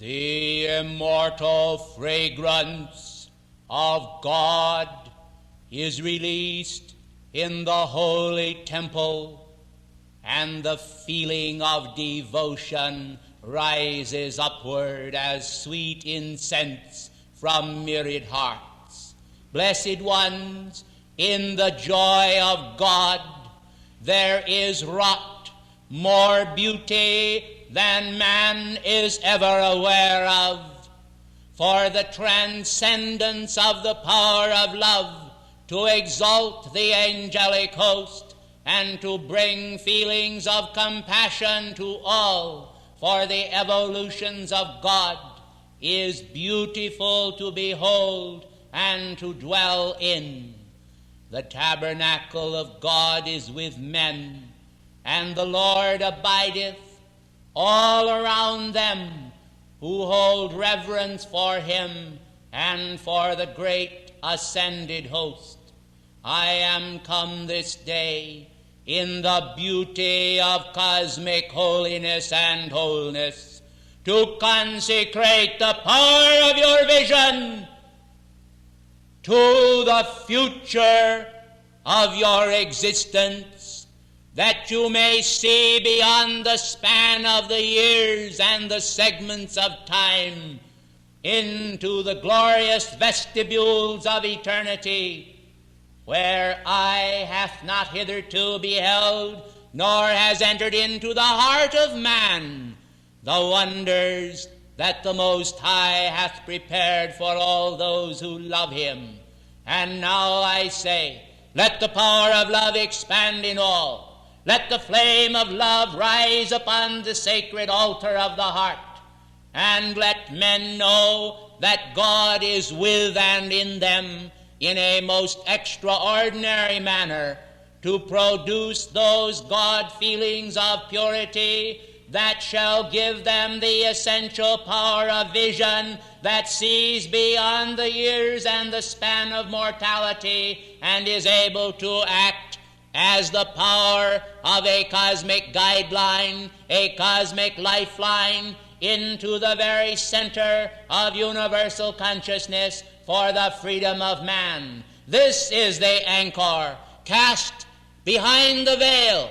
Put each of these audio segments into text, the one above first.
The immortal fragrance of God is released in the holy temple, and the feeling of devotion rises upward as sweet incense from myriad hearts. Blessed ones, in the joy of God there is wrought more beauty than man is ever aware of, for the transcendence of the power of love to exalt the angelic host and to bring feelings of compassion to all for the evolutions of God is beautiful to behold and to dwell in. The tabernacle of God is with men, and the Lord abideth all around them who hold reverence for him and for the great ascended host. I am come this day in the beauty of cosmic holiness and wholeness to consecrate the power of your vision to the future of your existence, that you may see beyond the span of the years and the segments of time into the glorious vestibules of eternity, where eye hath not hitherto beheld, nor has entered into the heart of man the wonders that the Most High hath prepared for all those who love him. And now I say, let the power of love expand in all. Let the flame of love rise upon the sacred altar of the heart, and let men know that God is with and in them in a most extraordinary manner to produce those God feelings of purity that shall give them the essential power of vision that sees beyond the years and the span of mortality and is able to act as the power of a cosmic guideline, a cosmic lifeline into the very center of universal consciousness for the freedom of man. This is the anchor cast behind the veil,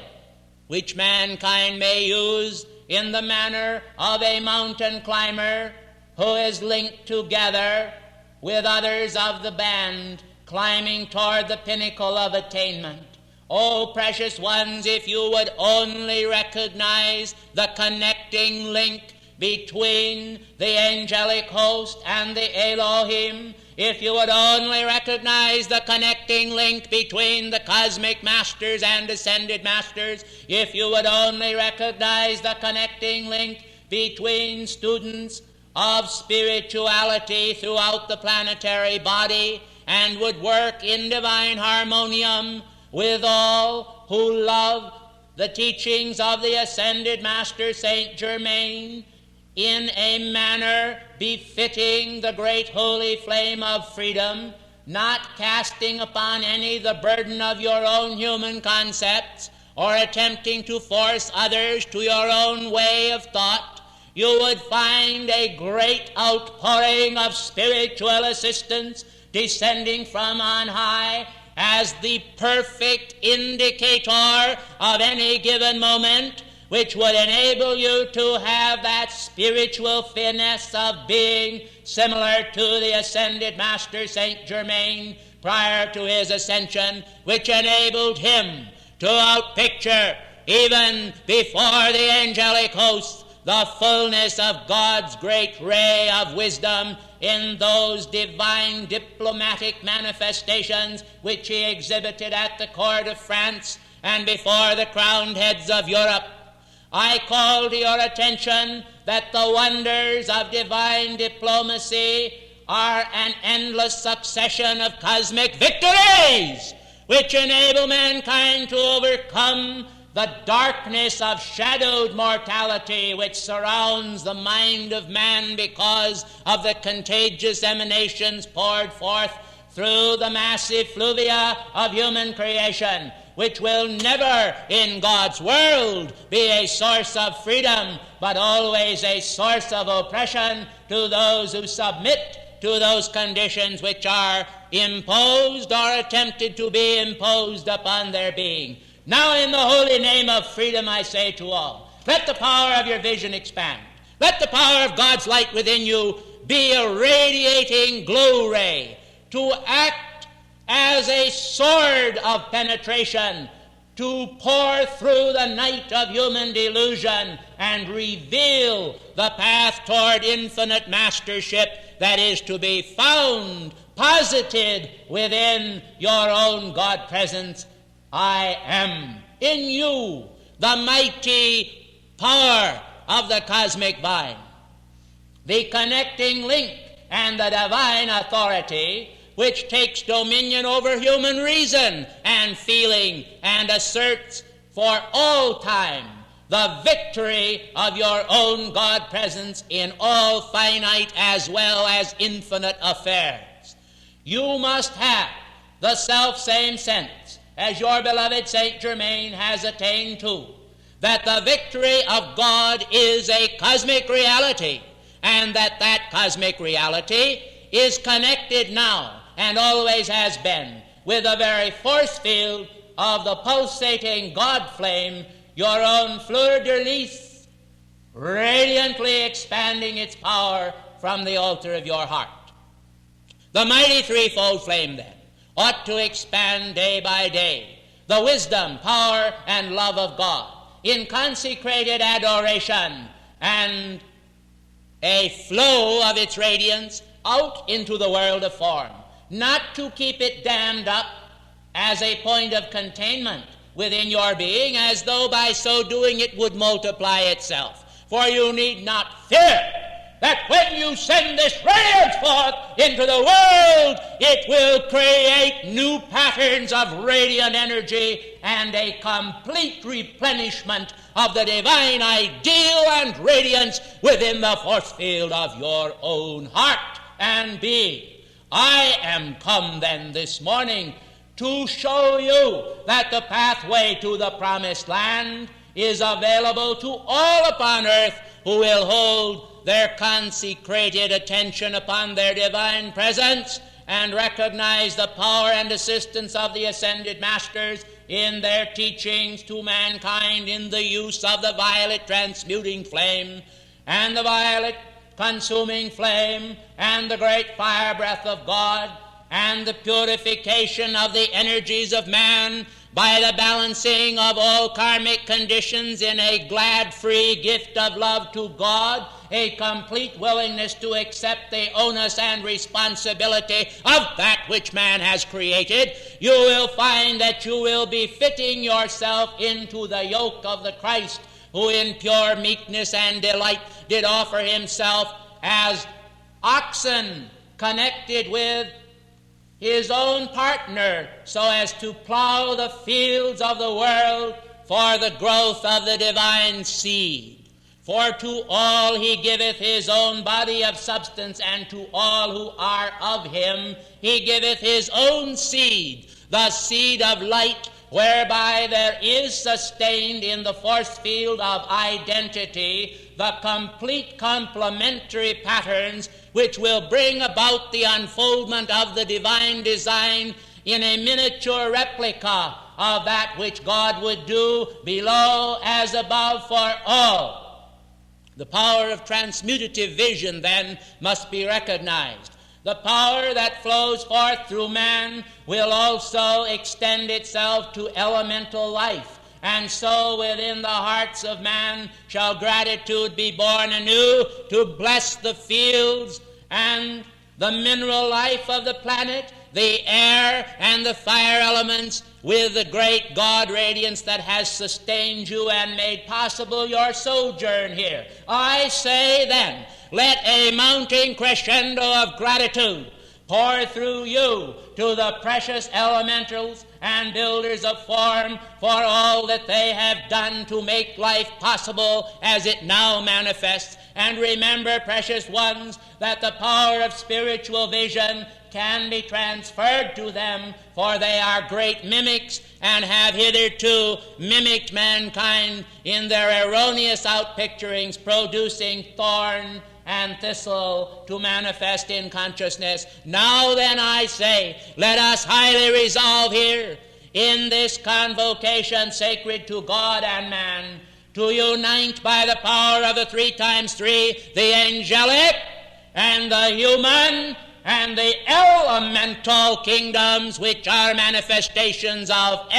which mankind may use in the manner of a mountain climber who is linked together with others of the band climbing toward the pinnacle of attainment. Oh, precious ones, if you would only recognize the connecting link between the angelic host and the Elohim, if you would only recognize the connecting link between the cosmic masters and ascended masters, if you would only recognize the connecting link between students of spirituality throughout the planetary body, and would work in divine harmonium with all who love the teachings of the ascended Master Saint Germain, in a manner befitting the great holy flame of freedom, not casting upon any the burden of your own human concepts or attempting to force others to your own way of thought, you would find a great outpouring of spiritual assistance descending from on high as the perfect indicator of any given moment, which would enable you to have that spiritual finesse of being similar to the ascended Master Saint Germain prior to his ascension, which enabled him to outpicture, even before the angelic hosts, the fullness of God's great ray of wisdom in those divine diplomatic manifestations which he exhibited at the court of France and before the crowned heads of Europe. I call to your attention that the wonders of divine diplomacy are an endless succession of cosmic victories which enable mankind to overcome the darkness of shadowed mortality which surrounds the mind of man because of the contagious emanations poured forth through the massive fluvia of human creation. which will never in God's world be a source of freedom, but always a source of oppression to those who submit to those conditions which are imposed or attempted to be imposed upon their being. Now, in the holy name of freedom, I say to all, let the power of your vision expand. Let the power of God's light within you be a radiating glow ray to act as a sword of penetration, to pour through the night of human delusion and reveal the path toward infinite mastership that is to be found, posited within your own God presence. I am in you the mighty power of the cosmic vine, the connecting link and the divine authority which takes dominion over human reason and feeling and asserts for all time the victory of your own God presence in all finite as well as infinite affairs. You must have the self-same sense as your beloved Saint Germain has attained to, that the victory of God is a cosmic reality, and that cosmic reality is connected now and always has been with the very force field of the pulsating God flame, your own fleur-de-lis, radiantly expanding its power from the altar of your heart. The mighty threefold flame, then, ought to expand day by day the wisdom, power, and love of God in consecrated adoration and a flow of its radiance out into the world of form, not to keep it dammed up as a point of containment within your being, as though by so doing it would multiply itself. For you need not fear that when you send this radiance forth into the world, it will create new patterns of radiant energy and a complete replenishment of the divine ideal and radiance within the force field of your own heart and being. I am come then this morning to show you that the pathway to the promised land is available to all upon earth who will hold their consecrated attention upon their divine presence and recognize the power and assistance of the ascended masters in their teachings to mankind in the use of the violet transmuting flame and the violet consuming flame and the great fire breath of God and the purification of the energies of man by the balancing of all karmic conditions in a glad, free gift of love to God, a complete willingness to accept the onus and responsibility of that which man has created, you will find that you will be fitting yourself into the yoke of the Christ, who in pure meekness and delight did offer himself as oxen connected with his own partner, so as to plow the fields of the world for the growth of the divine seed. For to all he giveth his own body of substance, and to all who are of him he giveth his own seed, the seed of light, whereby there is sustained in the force field of identity the complete complementary patterns which will bring about the unfoldment of the divine design in a miniature replica of that which God would do below as above for all. The power of transmutative vision, then, must be recognized. The power that flows forth through man will also extend itself to elemental life, and so within the hearts of man shall gratitude be born anew to bless the fields and the mineral life of the planet, the air and the fire elements, with the great God radiance that has sustained you and made possible your sojourn here. I say then, let a mounting crescendo of gratitude pour through you to the precious elementals and builders of form for all that they have done to make life possible as it now manifests And remember, precious ones, that the power of spiritual vision can be transferred to them, for they are great mimics and have hitherto mimicked mankind in their erroneous outpicturings, producing thorn and thistle to manifest in consciousness. Now then, I say, let us highly resolve here in this convocation sacred to God and man to unite by the power of the 3 times 3, the angelic and the human and the elemental kingdoms, which are manifestations of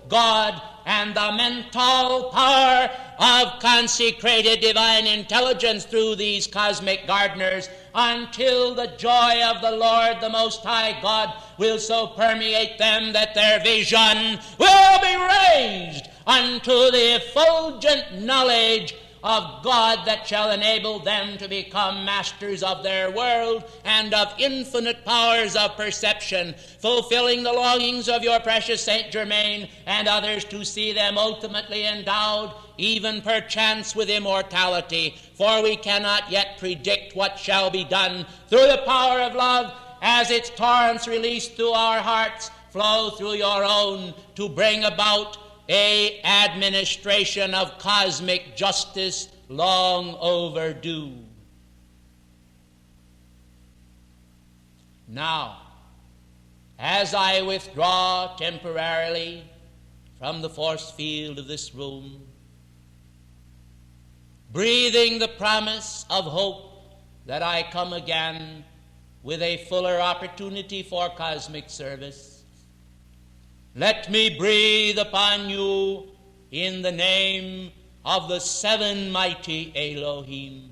God, and the mental power of consecrated divine intelligence through these cosmic gardeners, until the joy of the Lord, the Most High God, will so permeate them that their vision will be raised unto the effulgent knowledge of God, that shall enable them to become masters of their world and of infinite powers of perception, fulfilling the longings of your precious Saint Germain and others, to see them ultimately endowed, even perchance with immortality. For we cannot yet predict what shall be done through the power of love, as its torrents released through our hearts flow through your own, to bring about a administration of cosmic justice long overdue. Now, as I withdraw temporarily from the force field of this room, breathing the promise of hope that I come again with a fuller opportunity for cosmic service, let me breathe upon you in the name of the 7 mighty Elohim,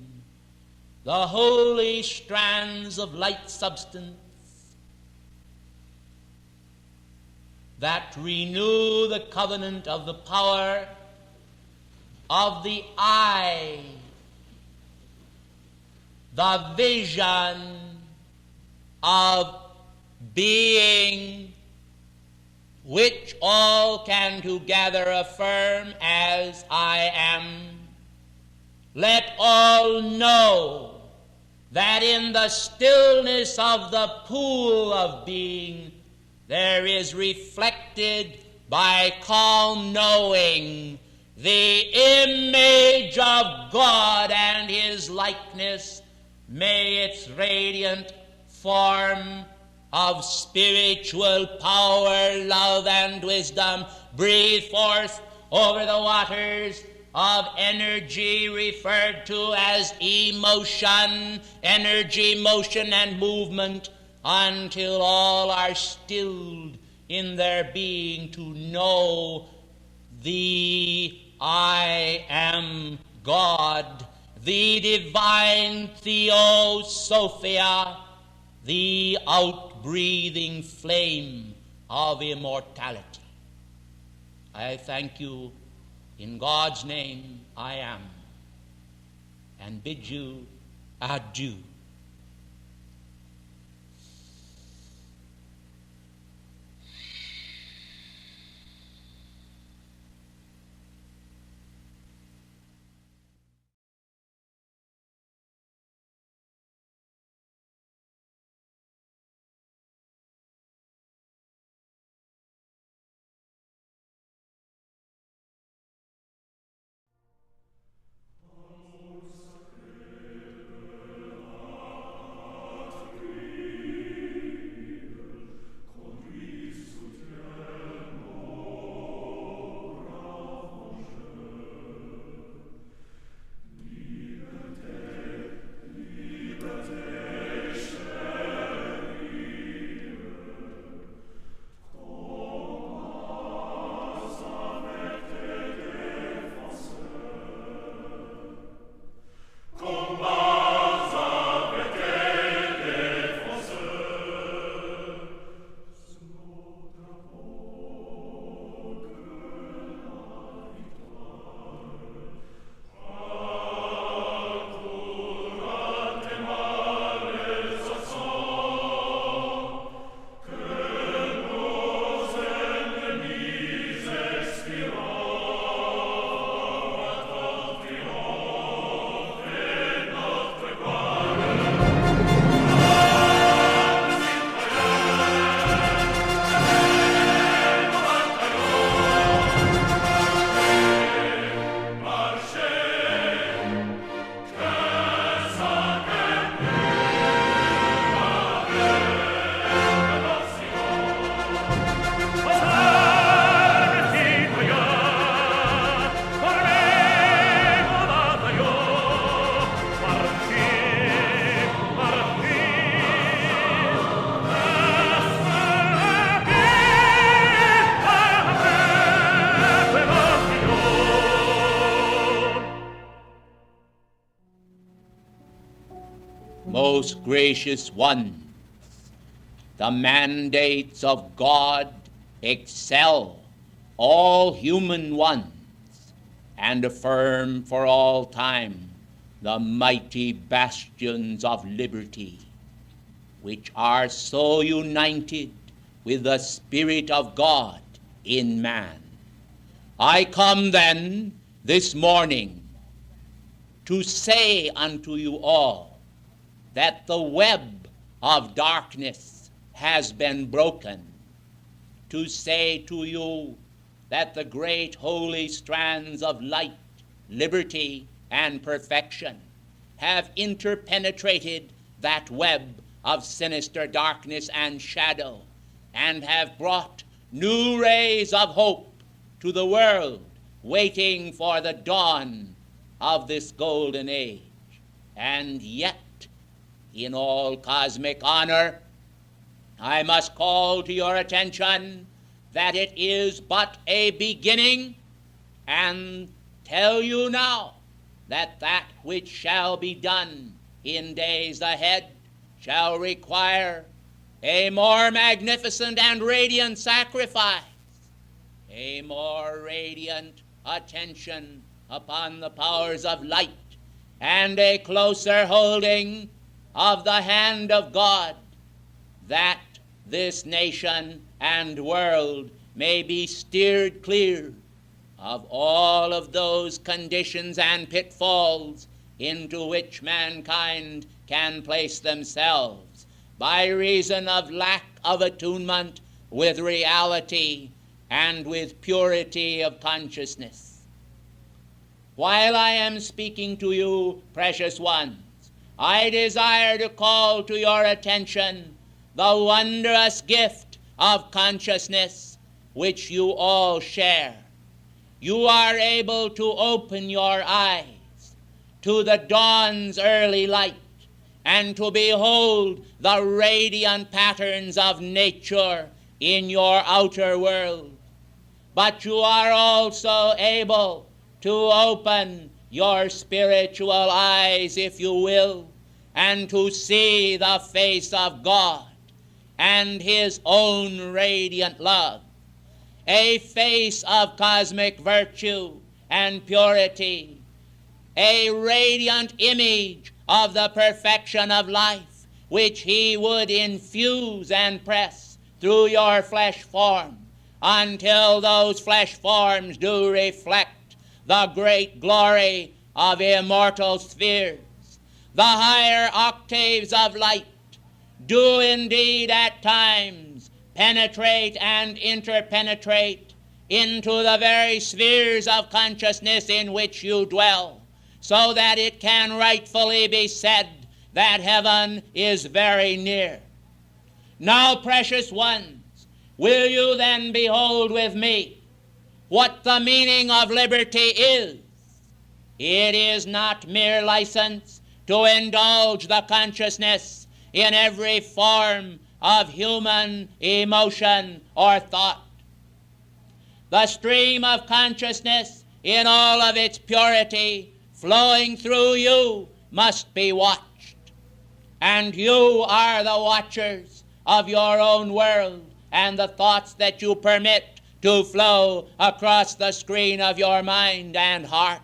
the holy strands of light substance that renew the covenant of the power of the eye, the vision of being, which all can together affirm as I am. Let all know that in the stillness of the pool of being there is reflected by calm knowing the image of God and his likeness. May its radiant form of spiritual power, love, and wisdom breathe forth over the waters of energy referred to as emotion, energy, motion, and movement, until all are stilled in their being to know the I am God, the divine Theosophia, the outbreathing flame of immortality. I thank you in God's name, I am, and bid you adieu. Most gracious one, the mandates of God excel all human ones and affirm for all time the mighty bastions of liberty, which are so united with the Spirit of God in man. I come then this morning to say unto you all that the web of darkness has been broken, to say to you that the great holy strands of light, liberty, and perfection have interpenetrated that web of sinister darkness and shadow, and have brought new rays of hope to the world waiting for the dawn of this golden age. And yet, in all cosmic honor, I must call to your attention that it is but a beginning, and tell you now that that which shall be done in days ahead shall require a more magnificent and radiant sacrifice, a more radiant attention upon the powers of light, and a closer holding of the hand of God, that this nation and world may be steered clear of all of those conditions and pitfalls into which mankind can place themselves by reason of lack of attunement with reality and with purity of consciousness. While I am speaking to you, precious ones, I desire to call to your attention the wondrous gift of consciousness which you all share. You are able to open your eyes to the dawn's early light and to behold the radiant patterns of nature in your outer world. But you are also able to open your spiritual eyes, if you will, and to see the face of God and His own radiant love, a face of cosmic virtue and purity, a radiant image of the perfection of life, which He would infuse and press through your flesh form until those flesh forms do reflect the great glory of immortal spheres. The higher octaves of light do indeed at times penetrate and interpenetrate into the very spheres of consciousness in which you dwell, so that it can rightfully be said that heaven is very near. Now, precious ones, will you then behold with me what the meaning of liberty is? It is not mere license to indulge the consciousness in every form of human emotion or thought. The stream of consciousness in all of its purity flowing through you must be watched. And you are the watchers of your own world and the thoughts that you permit to flow across the screen of your mind and heart.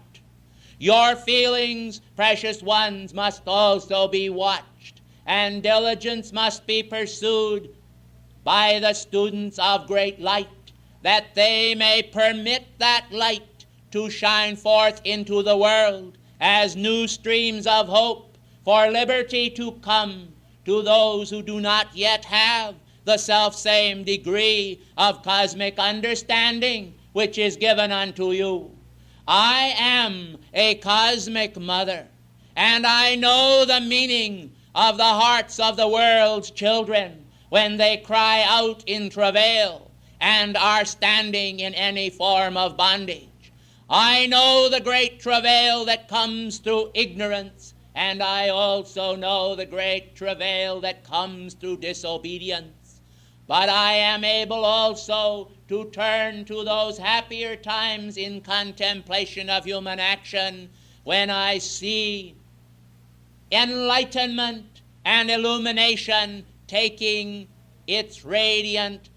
Your feelings, precious ones, must also be watched, and diligence must be pursued by the students of great light, that they may permit that light to shine forth into the world as new streams of hope for liberty to come to those who do not yet have the selfsame degree of cosmic understanding which is given unto you. I am a cosmic mother, and I know the meaning of the hearts of the world's children when they cry out in travail and are standing in any form of bondage. I know the great travail that comes through ignorance, and I also know the great travail that comes through disobedience. But I am able also to turn to those happier times in contemplation of human action when I see enlightenment and illumination taking its radiant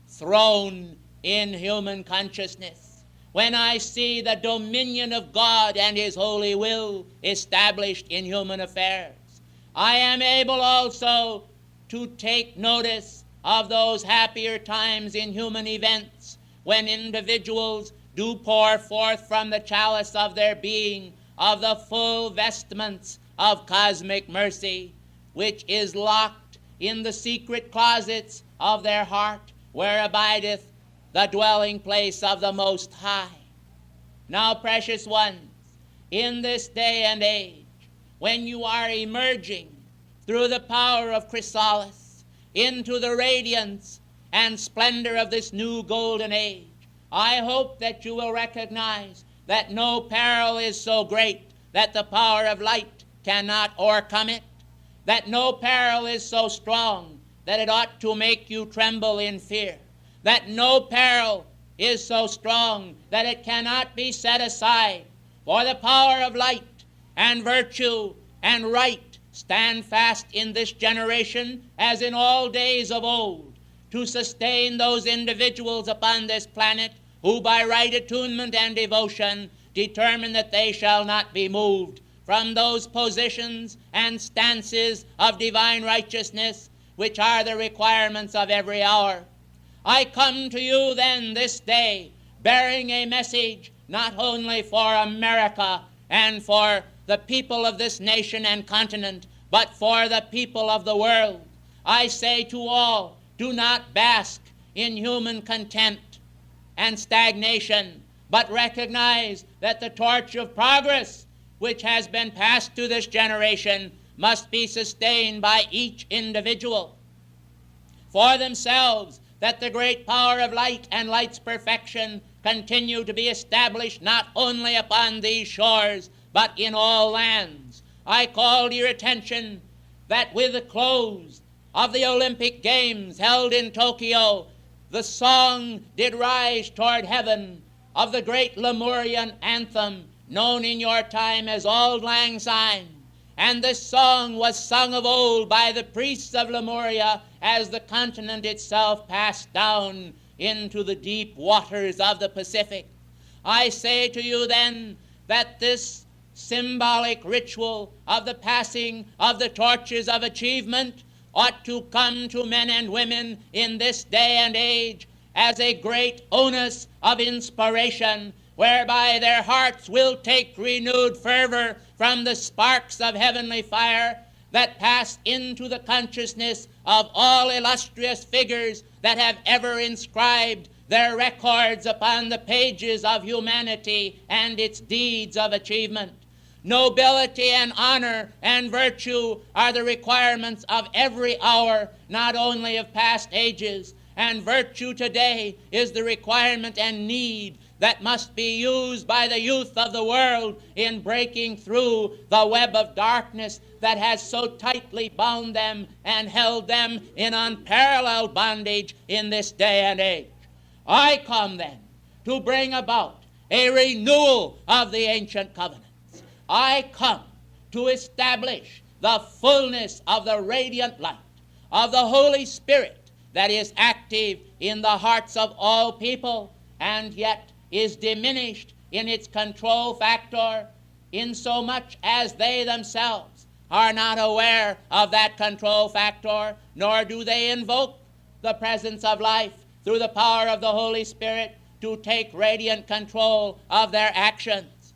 throne in human consciousness. When I see the dominion of God and His holy will established in human affairs, I am able also to take notice of those happier times in human events when individuals do pour forth from the chalice of their being of the full vestments of cosmic mercy, which is locked in the secret closets of their heart, where abideth the dwelling place of the Most High. Now, precious ones, in this day and age, when you are emerging through the power of chrysalis into the radiance and splendor of this new golden age, I hope that you will recognize that no peril is so great that the power of light cannot o'ercome it, that no peril is so strong that it ought to make you tremble in fear, that no peril is so strong that it cannot be set aside, for the power of light and virtue and right stand fast in this generation as in all days of old, to sustain those individuals upon this planet who by right attunement and devotion determine that they shall not be moved from those positions and stances of divine righteousness which are the requirements of every hour. I come to you then this day bearing a message not only for America and for the people of this nation and continent, but for the people of the world. I say to all, do not bask in human content and stagnation, but recognize that the torch of progress which has been passed to this generation must be sustained by each individual. For themselves, that the great power of light and light's perfection continue to be established not only upon these shores, but in all lands. I call to your attention that with the close of the Olympic Games held in Tokyo, the song did rise toward heaven of the great Lemurian anthem known in your time as Auld Lang Syne. And this song was sung of old by the priests of Lemuria as the continent itself passed down into the deep waters of the Pacific. I say to you then that this symbolic ritual of the passing of the torches of achievement ought to come to men and women in this day and age as a great onus of inspiration, whereby their hearts will take renewed fervor from the sparks of heavenly fire that pass into the consciousness of all illustrious figures that have ever inscribed their records upon the pages of humanity and its deeds of achievement. Nobility and honor and virtue are the requirements of every hour, not only of past ages, and virtue today is the requirement and need that must be used by the youth of the world in breaking through the web of darkness that has so tightly bound them and held them in unparalleled bondage in this day and age. I come then to bring about a renewal of the ancient covenants. I come to establish the fullness of the radiant light of the Holy Spirit that is active in the hearts of all people and yet is diminished in its control factor insomuch as they themselves are not aware of that control factor, nor do they invoke the presence of life through the power of the Holy Spirit to take radiant control of their actions.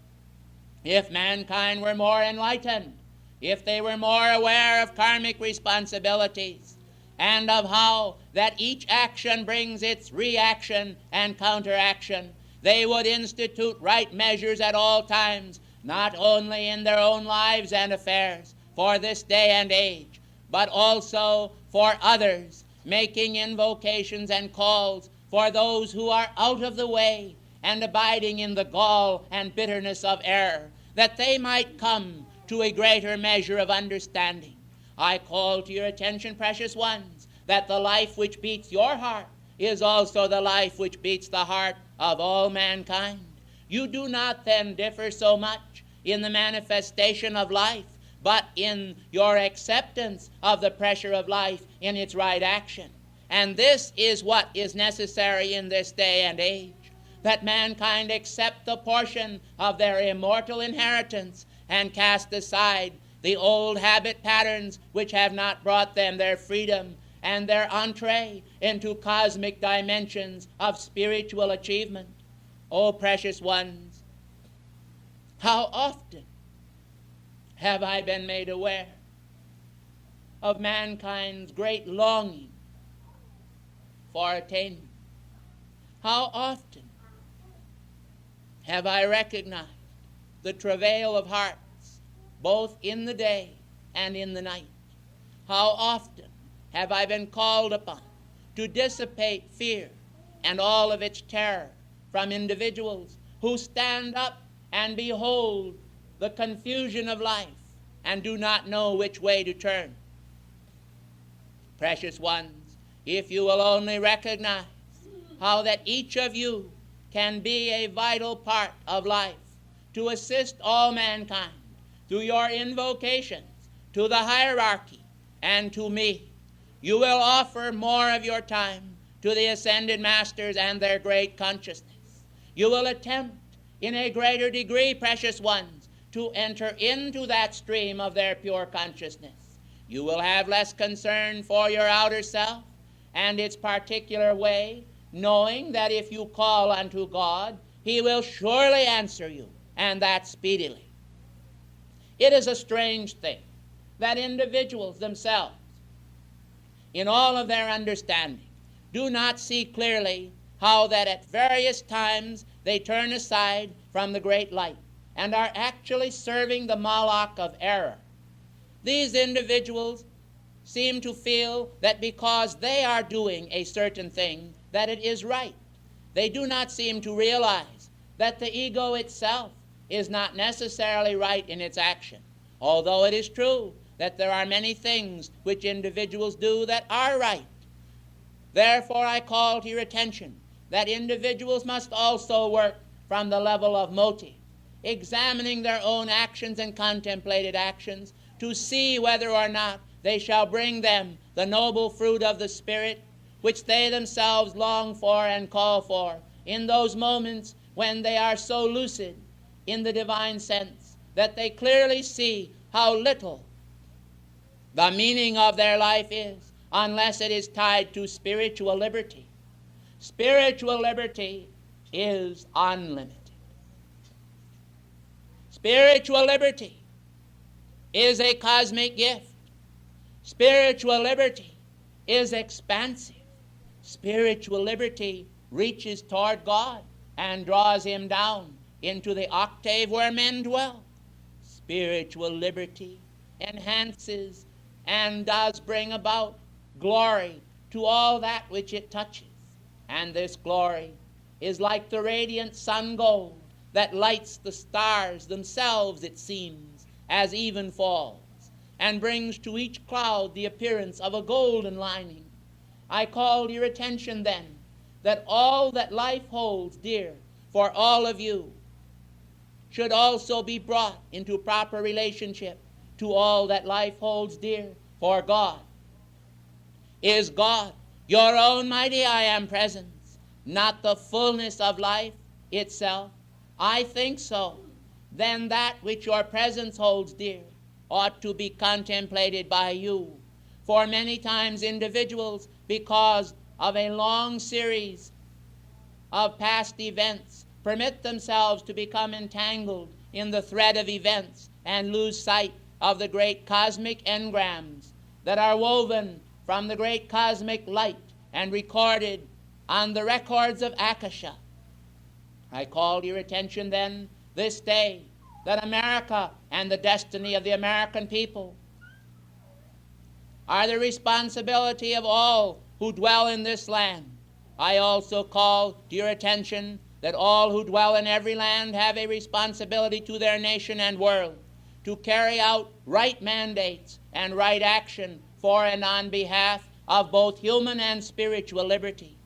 If mankind were more enlightened, if they were more aware of karmic responsibilities, and of how that each action brings its reaction and counteraction, they would institute right measures at all times, not only in their own lives and affairs for this day and age, but also for others, making invocations and calls for those who are out of the way and abiding in the gall and bitterness of error, that they might come to a greater measure of understanding. I call to your attention, precious ones, that the life which beats your heart is also the life which beats the heart of all mankind. You do not then differ so much in the manifestation of life, but in your acceptance of the pressure of life in its right action. And this is what is necessary in this day and age, that mankind accept the portion of their immortal inheritance and cast aside the old habit patterns which have not brought them their freedom and their entree into cosmic dimensions of spiritual achievement. Oh, precious ones, how often have I been made aware of mankind's great longing for attainment? How often have I recognized the travail of hearts both in the day and in the night? How often have I been called upon to dissipate fear and all of its terror from individuals who stand up and behold the confusion of life and do not know which way to turn? Precious ones, if you will only recognize how that each of you can be a vital part of life to assist all mankind through your invocations to the hierarchy and to me, you will offer more of your time to the ascended masters and their great consciousness. You will attempt in a greater degree, precious ones, to enter into that stream of their pure consciousness. You will have less concern for your outer self and its particular way, knowing that if you call unto God, he will surely answer you, and that speedily. It is a strange thing that individuals themselves, in all of their understanding, do not see clearly how that at various times they turn aside from the great light and are actually serving the Moloch of error. These individuals seem to feel that because they are doing a certain thing, that it is right. They do not seem to realize that the ego itself is not necessarily right in its action, although it is true that there are many things which individuals do that are right. Therefore, I call to your attention that individuals must also work from the level of motive, examining their own actions and contemplated actions to see whether or not they shall bring them the noble fruit of the Spirit which they themselves long for and call for in those moments when they are so lucid in the divine sense that they clearly see how little the meaning of their life is unless it is tied to spiritual liberty. Spiritual liberty is unlimited. Spiritual liberty is a cosmic gift. Spiritual liberty is expansive. Spiritual liberty reaches toward God and draws him down into the octave where men dwell. Spiritual liberty enhances and does bring about glory to all that which it touches. And this glory is like the radiant sun gold that lights the stars themselves, it seems, as even falls, and brings to each cloud the appearance of a golden lining. I call your attention then that all that life holds dear for all of you should also be brought into proper relationship to all that life holds dear for God. Is God your own mighty I am presence, not the fullness of life itself? I think so. Then that which your presence holds dear ought to be contemplated by you. For many times individuals, because of a long series of past events, permit themselves to become entangled in the thread of events and lose sight of the great cosmic engrams that are woven from the great cosmic light and recorded on the records of Akasha. I call your attention then this day that America and the destiny of the American people are the responsibility of all who dwell in this land. I also call to your attention that all who dwell in every land have a responsibility to their nation and world to carry out right mandates and right action for and on behalf of both human and spiritual liberty.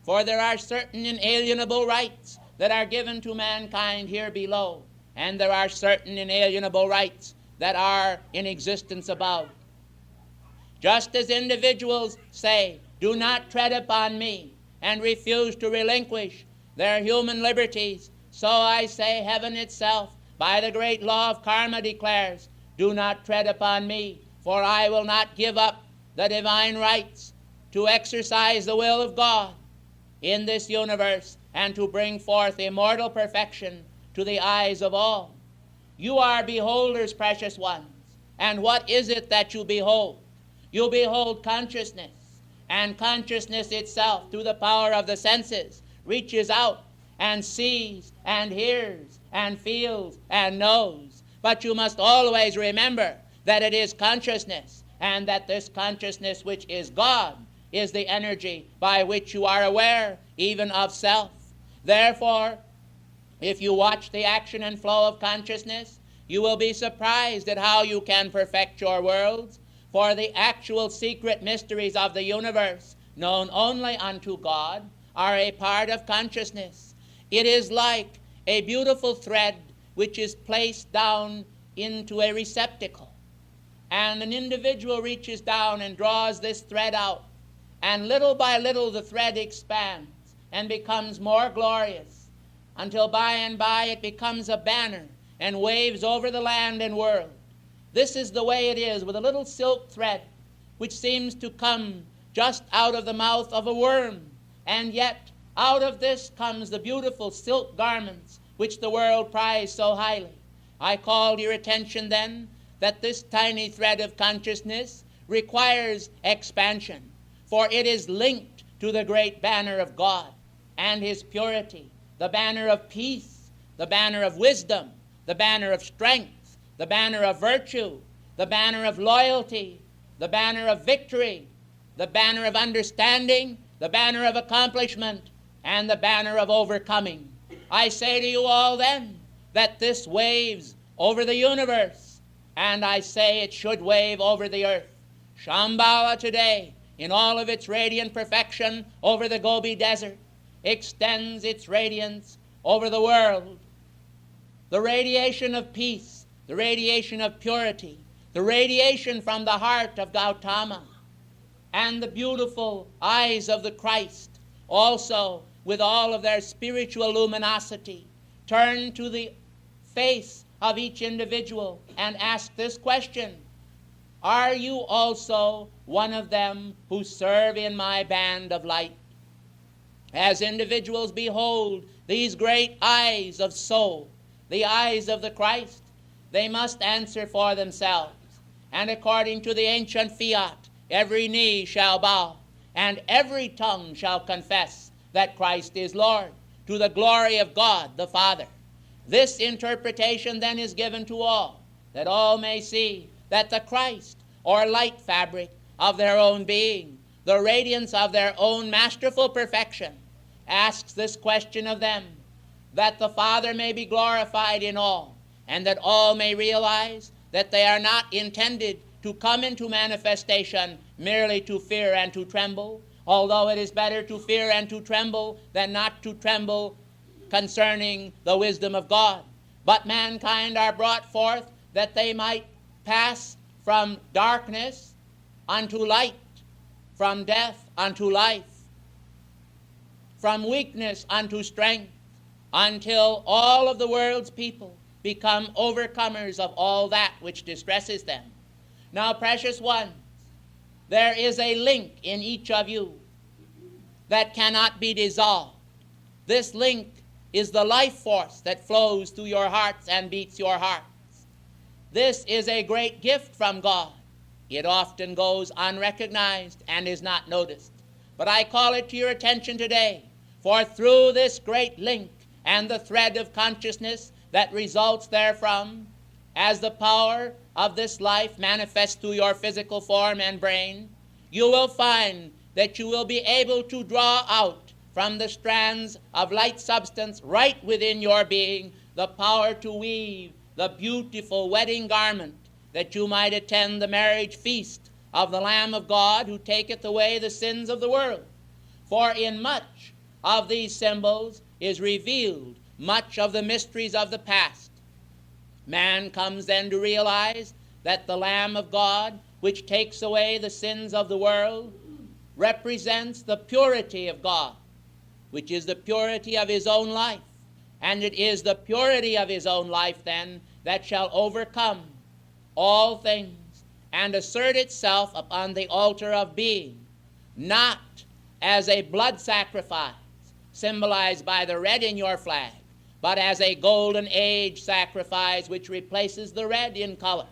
For there are certain inalienable rights that are given to mankind here below, and there are certain inalienable rights that are in existence above. Just as individuals say, "Do not tread upon me," and refuse to relinquish their human liberties, so I say heaven itself, by the great law of karma, declares, "Do not tread upon me, for I will not give up the divine rights to exercise the will of God in this universe and to bring forth immortal perfection to the eyes of all." You are beholders, precious ones. And what is it that you behold? You behold consciousness. And consciousness itself, through the power of the senses, reaches out and sees and hears and feels and knows. But you must always remember that it is consciousness, and that this consciousness, which is God, is the energy by which you are aware even of self. Therefore, if you watch the action and flow of consciousness, you will be surprised at how you can perfect your worlds, for the actual secret mysteries of the universe, known only unto God, are a part of consciousness. It is like a beautiful thread which is placed down into a receptacle, and an individual reaches down and draws this thread out, and little by little the thread expands and becomes more glorious, until by and by it becomes a banner and waves over the land and world. This is the way it is with a little silk thread which seems to come just out of the mouth of a worm, and yet out of this comes the beautiful silk garments which the world prizes so highly. I call your attention then that this tiny thread of consciousness requires expansion, for it is linked to the great banner of God and His purity, the banner of peace, the banner of wisdom, the banner of strength, the banner of virtue, the banner of loyalty, the banner of victory, the banner of understanding, the banner of accomplishment, and the banner of overcoming. I say to you all then that this waves over the universe, and I say it should wave over the earth. Shambhala today, in all of its radiant perfection over the Gobi Desert, extends its radiance over the world. The radiation of peace, the radiation of purity, the radiation from the heart of Gautama, and the beautiful eyes of the Christ, also with all of their spiritual luminosity, turn to the face of each individual and ask this question: are you also one of them who serve in my band of light? As individuals behold these great eyes of soul, the eyes of the Christ, they must answer for themselves. And according to the ancient fiat, every knee shall bow, and every tongue shall confess that Christ is Lord, to the glory of God the Father. This interpretation then is given to all, that all may see that the Christ, or light fabric of their own being, the radiance of their own masterful perfection, asks this question of them, that the Father may be glorified in all, and that all may realize that they are not intended to come into manifestation merely to fear and to tremble, although it is better to fear and to tremble than not to tremble concerning the wisdom of God. But mankind are brought forth that they might pass from darkness unto light, from death unto life, from weakness unto strength, until all of the world's people become overcomers of all that which distresses them. Now, precious ones, there is a link in each of you that cannot be dissolved. This link is the life force that flows through your hearts and beats your hearts. This is a great gift from God. It often goes unrecognized and is not noticed. But I call it to your attention today, for through this great link and the thread of consciousness that results therefrom, as the power of this life manifests through your physical form and brain, you will find that you will be able to draw out from the strands of light substance right within your being the power to weave the beautiful wedding garment, that you might attend the marriage feast of the Lamb of God, who taketh away the sins of the world. For in much of these symbols is revealed much of the mysteries of the past. Man comes then to realize that the Lamb of God, which takes away the sins of the world, represents the purity of God, which is the purity of his own life. And it is the purity of his own life, then, that shall overcome all things and assert itself upon the altar of being, not as a blood sacrifice, symbolized by the red in your flag, but as a golden age sacrifice which replaces the red in color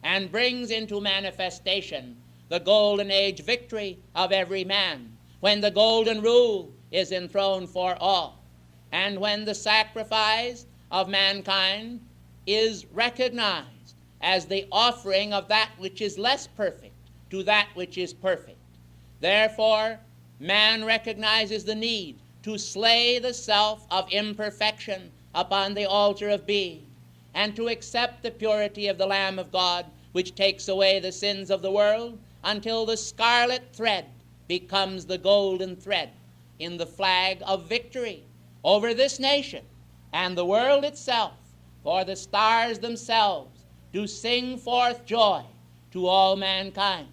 and brings into manifestation the golden age victory of every man, when the golden rule is enthroned for all, and when the sacrifice of mankind is recognized as the offering of that which is less perfect to that which is perfect. Therefore, man recognizes the need to slay the self of imperfection upon the altar of being, and to accept the purity of the Lamb of God, which takes away the sins of the world, until the scarlet thread becomes the golden thread in the flag of victory over this nation and the world itself. For the stars themselves do sing forth joy to all mankind,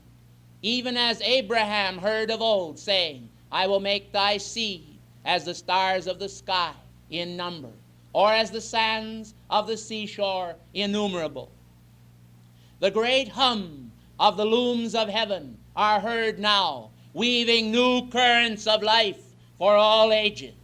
even as Abraham heard of old, saying, I will make thy seed as the stars of the sky in number, or as the sands of the seashore innumerable. The great hum of the looms of heaven are heard now, weaving new currents of life for all ages.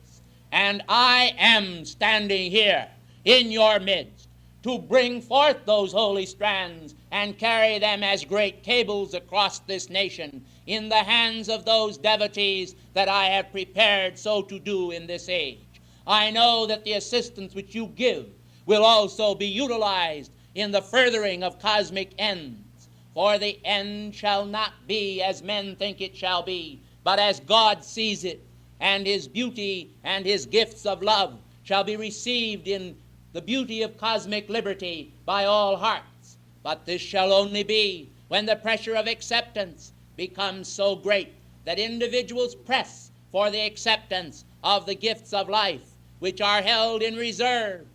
And I am standing here in your midst to bring forth those holy strands and carry them as great cables across this nation in the hands of those devotees that I have prepared so to do in this age. I know that the assistance which you give will also be utilized in the furthering of cosmic ends, for the end shall not be as men think it shall be, but as God sees it, and his beauty and his gifts of love shall be received in the beauty of cosmic liberty by all hearts. But this shall only be when the pressure of acceptance becomes so great that individuals press for the acceptance of the gifts of life, which are held in reserve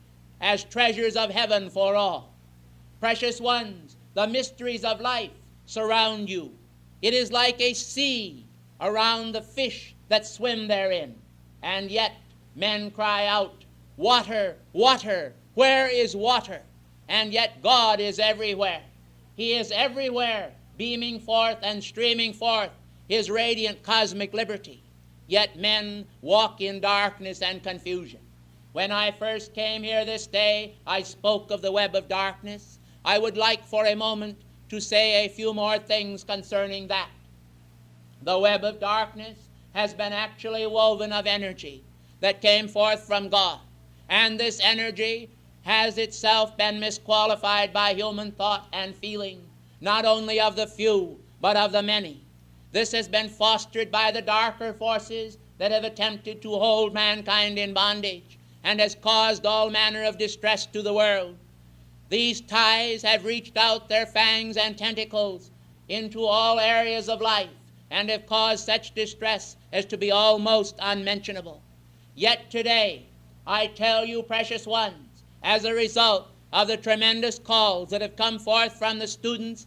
as treasures of heaven for all. Precious ones, the mysteries of life surround you. It is like a sea around the fish that swim therein. And yet men cry out, water, water, where is water? And yet God is everywhere. He is everywhere, beaming forth and streaming forth his radiant cosmic liberty. Yet men walk in darkness and confusion. When I first came here this day, I spoke of the web of darkness. I would like for a moment to say a few more things concerning that. The web of darkness has been actually woven of energy that came forth from God. And this energy has itself been misqualified by human thought and feeling, not only of the few, but of the many. This has been fostered by the darker forces that have attempted to hold mankind in bondage and has caused all manner of distress to the world. These ties have reached out their fangs and tentacles into all areas of life and have caused such distress as to be almost unmentionable. Yet today, I tell you, precious ones, as a result of the tremendous calls that have come forth from the students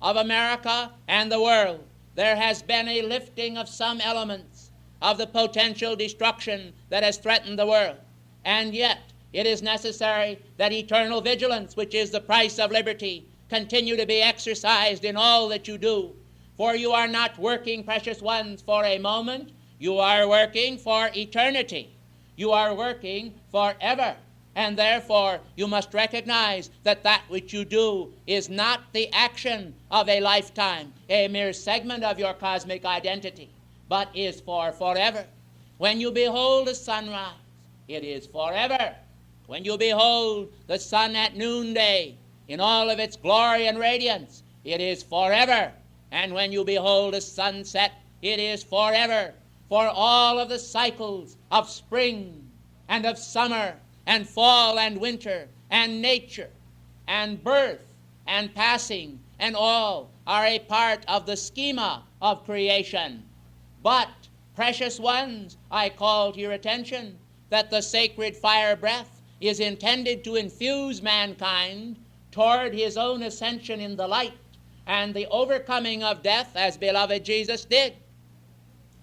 of America and the world, there has been a lifting of some elements of the potential destruction that has threatened the world. And yet, it is necessary that eternal vigilance, which is the price of liberty, continue to be exercised in all that you do. For you are not working, precious ones, for a moment. You are working for eternity. You are working forever. And therefore, you must recognize that that which you do is not the action of a lifetime, a mere segment of your cosmic identity, but is for forever. When you behold the sunrise, it is forever. When you behold the sun at noonday in all of its glory and radiance, it is forever. And when you behold the sunset, it is forever. For all of the cycles of spring and of summer and fall and winter and nature and birth and passing and all are a part of the schema of creation. But, precious ones, I call to your attention that the sacred fire breath is intended to infuse mankind toward his own ascension in the light and the overcoming of death as beloved Jesus did.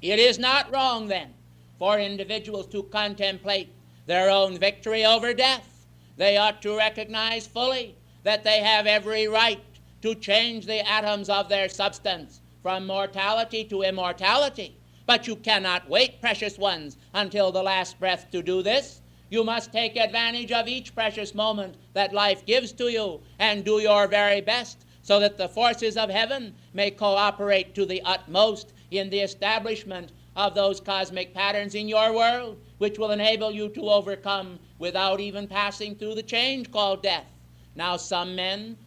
It is not wrong then for individuals to contemplate their own victory over death. They ought to recognize fully that they have every right to change the atoms of their substance from mortality to immortality. But you cannot wait, precious ones, until the last breath to do this. You must take advantage of each precious moment that life gives to you and do your very best so that the forces of heaven may cooperate to the utmost in the establishment of those cosmic patterns in your world which will enable you to overcome without even passing through the change called death. Now, some men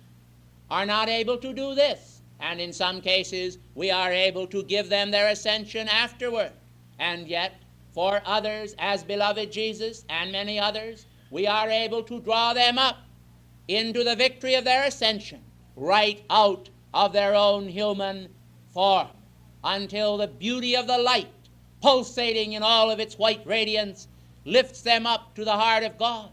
are not able to do this, and in some cases we are able to give them their ascension afterward. And yet, for others, as beloved Jesus and many others, we are able to draw them up into the victory of their ascension right out of their own human form until the beauty of the light, pulsating in all of its white radiance, lifts them up to the heart of God.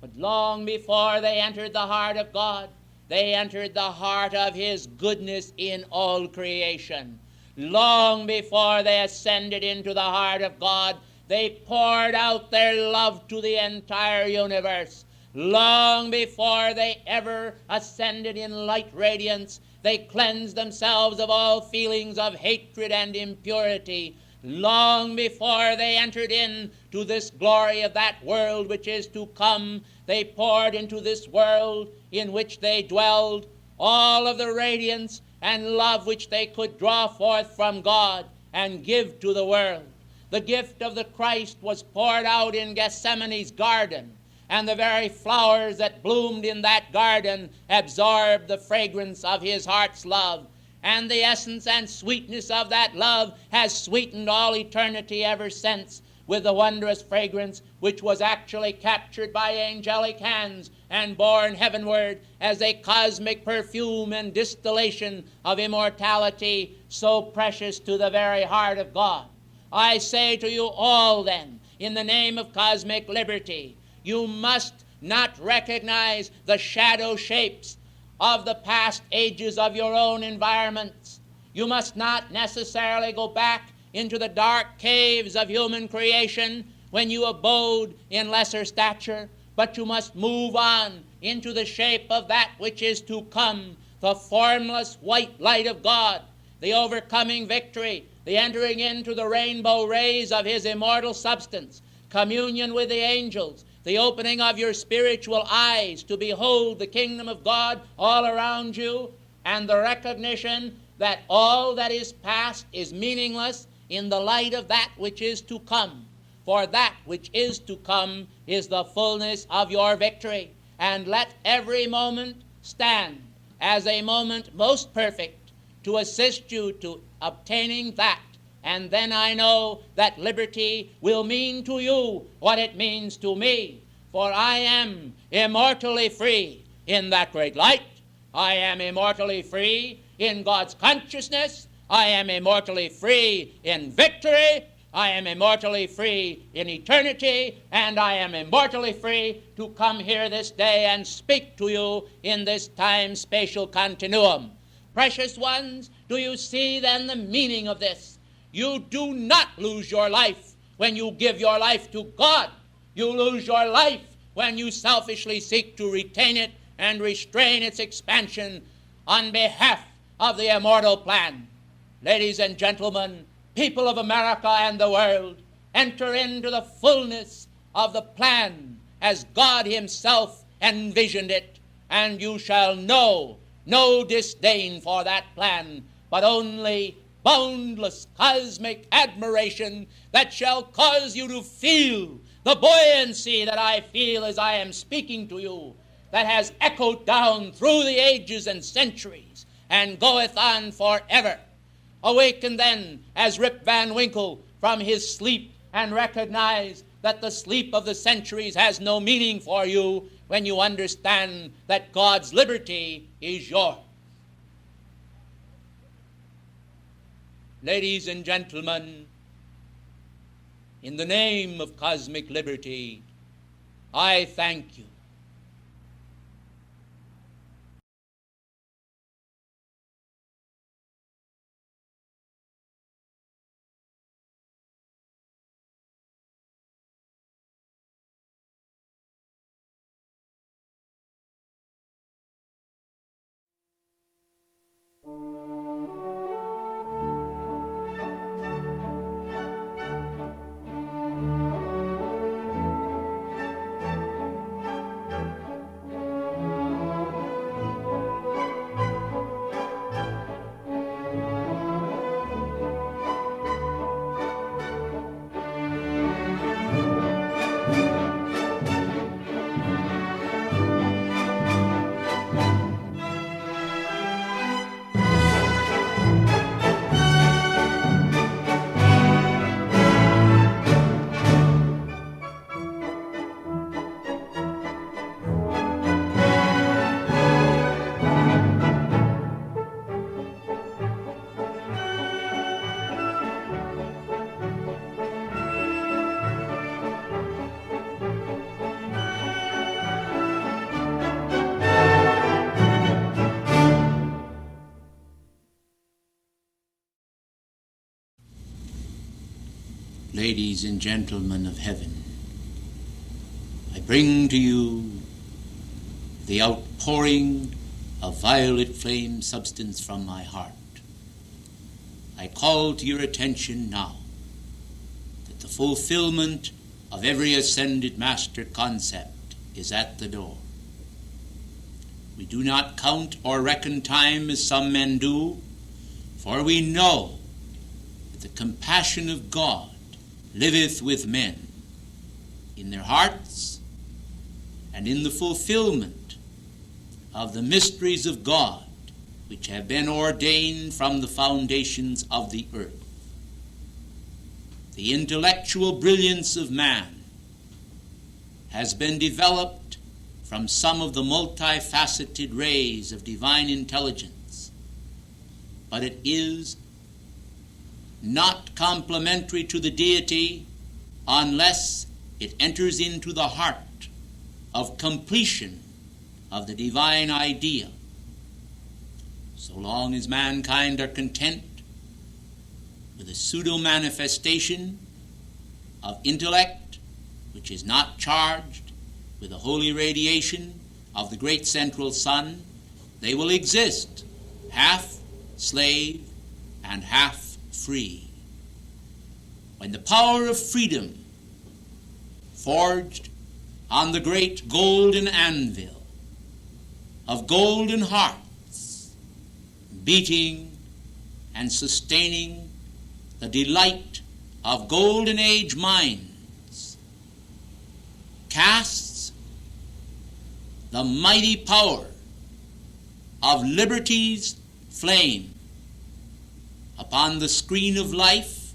But long before they entered the heart of God, they entered the heart of His goodness in all creation. Long before they ascended into the heart of God, they poured out their love to the entire universe. Long before they ever ascended in light radiance, they cleansed themselves of all feelings of hatred and impurity. Long before they entered into this glory of that world which is to come, they poured into this world in which they dwelled all of the radiance and love which they could draw forth from God and give to the world. The gift of the Christ was poured out in Gethsemane's garden, and the very flowers that bloomed in that garden absorbed the fragrance of His heart's love. And the essence and sweetness of that love has sweetened all eternity ever since with the wondrous fragrance which was actually captured by angelic hands and borne heavenward as a cosmic perfume and distillation of immortality so precious to the very heart of God. I say to you all then, in the name of cosmic liberty, you must not recognize the shadow shapes of the past ages of your own environments. You must not necessarily go back into the dark caves of human creation when you abode in lesser stature, but you must move on into the shape of that which is to come, the formless white light of God, the overcoming victory, the entering into the rainbow rays of His immortal substance, communion with the angels, the opening of your spiritual eyes to behold the kingdom of God all around you, and the recognition that all that is past is meaningless in the light of that which is to come. For that which is to come is the fullness of your victory. And let every moment stand as a moment most perfect to assist you to obtaining that. And then I know that liberty will mean to you what it means to me. For I am immortally free in that great light. I am immortally free in God's consciousness. I am immortally free in victory. I am immortally free in eternity. And I am immortally free to come here this day and speak to you in this time-spatial continuum. Precious ones, do you see then the meaning of this? You do not lose your life when you give your life to God. You lose your life when you selfishly seek to retain it and restrain its expansion on behalf of the immortal plan. Ladies and gentlemen, people of America and the world, enter into the fullness of the plan as God Himself envisioned it, and you shall know no disdain for that plan, but only boundless cosmic admiration that shall cause you to feel the buoyancy that I feel as I am speaking to you, that has echoed down through the ages and centuries and goeth on forever. Awaken then as Rip Van Winkle from his sleep and recognize that the sleep of the centuries has no meaning for you when you understand that God's liberty is yours. Ladies and gentlemen, in the name of cosmic liberty, I thank you. Ladies and gentlemen of heaven, I bring to you the outpouring of violet flame substance from my heart. I call to your attention now that the fulfillment of every ascended master concept is at the door. We do not count or reckon time as some men do, for we know that the compassion of God liveth with men in their hearts and in the fulfillment of the mysteries of God which have been ordained from the foundations of the earth. The intellectual brilliance of man has been developed from some of the multifaceted rays of divine intelligence, but it is not complementary to the deity unless it enters into the heart of completion of the divine idea. So long as mankind are content with a pseudo-manifestation of intellect which is not charged with the holy radiation of the great central sun, they will exist half slave and half free. When the power of freedom, forged on the great golden anvil of golden hearts, beating and sustaining the delight of golden age minds, casts the mighty power of liberty's flame upon the screen of life,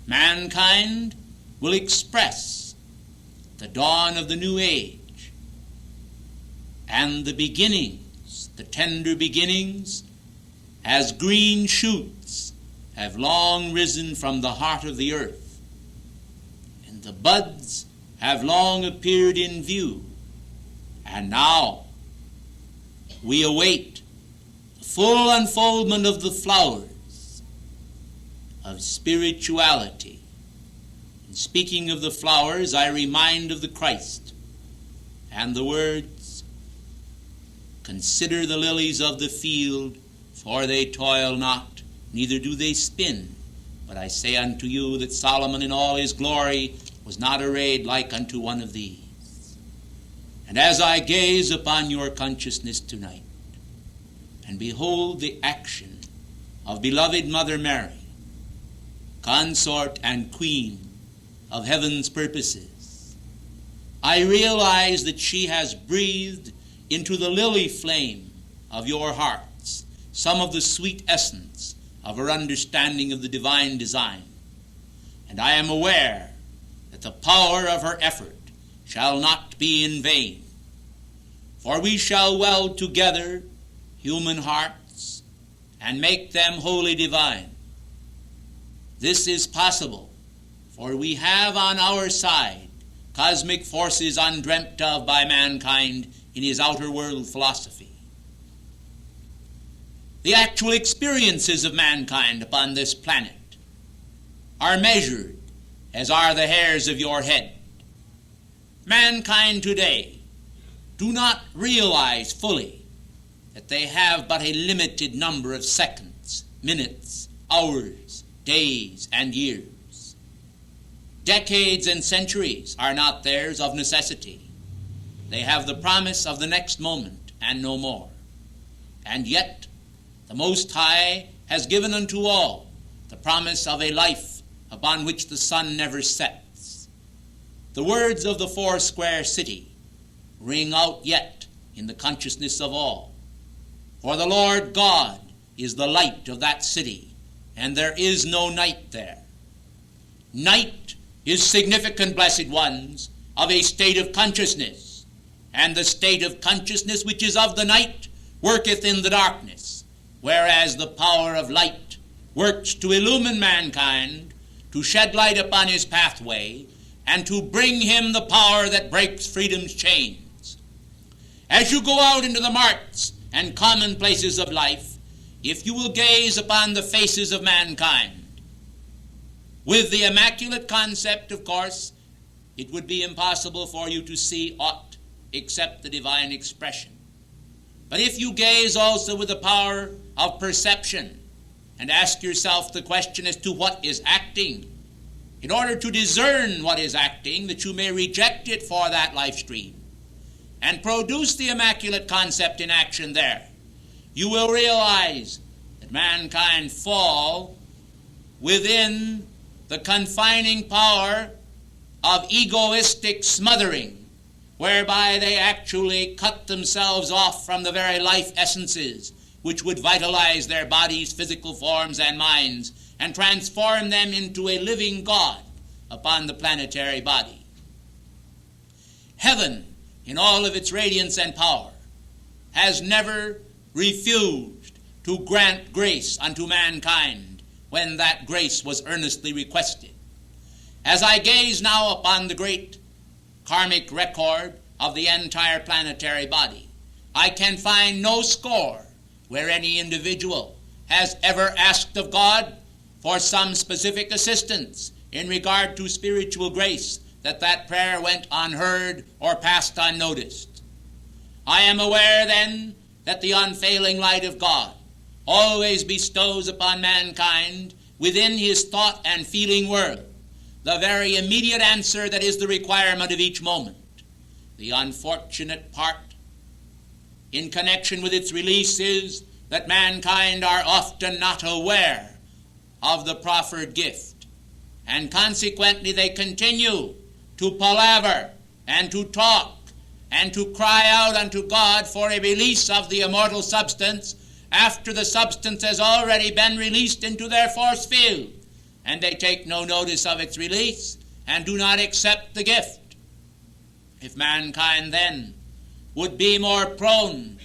mankind will express the dawn of the new age and the beginnings, the tender beginnings, as green shoots have long risen from the heart of the earth, and the buds have long appeared in view, and now we await the full unfoldment of the flowers of spirituality. In speaking of the flowers, I remind of the Christ and the words, "Consider the lilies of the field, for they toil not, neither do they spin. But I say unto you that Solomon in all his glory was not arrayed like unto one of these." And as I gaze upon your consciousness tonight and behold the action of beloved Mother Mary, consort and queen of heaven's purposes, I realize that she has breathed into the lily flame of your hearts some of the sweet essence of her understanding of the divine design. And I am aware that the power of her effort shall not be in vain, for we shall weld together human hearts and make them wholly divine. This is possible, for we have on our side cosmic forces undreamt of by mankind in his outer world philosophy. The actual experiences of mankind upon this planet are measured as are the hairs of your head. Mankind today do not realize fully that they have but a limited number of seconds, minutes, hours, days, and years. Decades and centuries are not theirs of necessity. They have the promise of the next moment and no more. And yet the Most High has given unto all the promise of a life upon which the sun never sets. The words of the foursquare city ring out yet in the consciousness of all. For the Lord God is the light of that city, and there is no night there. Night is significant, blessed ones, of a state of consciousness, and the state of consciousness which is of the night worketh in the darkness, whereas the power of light works to illumine mankind, to shed light upon his pathway, and to bring him the power that breaks freedom's chains. As you go out into the marts and commonplaces of life, if you will gaze upon the faces of mankind, with the immaculate concept, of course, it would be impossible for you to see aught except the divine expression. But if you gaze also with the power of perception and ask yourself the question as to what is acting, in order to discern what is acting, that you may reject it for that life stream and produce the immaculate concept in action there, you will realize that mankind fall within the confining power of egoistic smothering, whereby they actually cut themselves off from the very life essences which would vitalize their bodies, physical forms, and minds, and transform them into a living God upon the planetary body. Heaven, in all of its radiance and power, has never refused to grant grace unto mankind when that grace was earnestly requested. As I gaze now upon the great karmic record of the entire planetary body, I can find no score where any individual has ever asked of God for some specific assistance in regard to spiritual grace, that prayer went unheard or passed unnoticed. I am aware then that the unfailing light of God always bestows upon mankind within his thought and feeling world the very immediate answer that is the requirement of each moment. The unfortunate part in connection with its release is that mankind are often not aware of the proffered gift, and consequently they continue to palaver and to talk and to cry out unto God for a release of the immortal substance after the substance has already been released into their force field, and they take no notice of its release and do not accept the gift. If mankind then would be more prone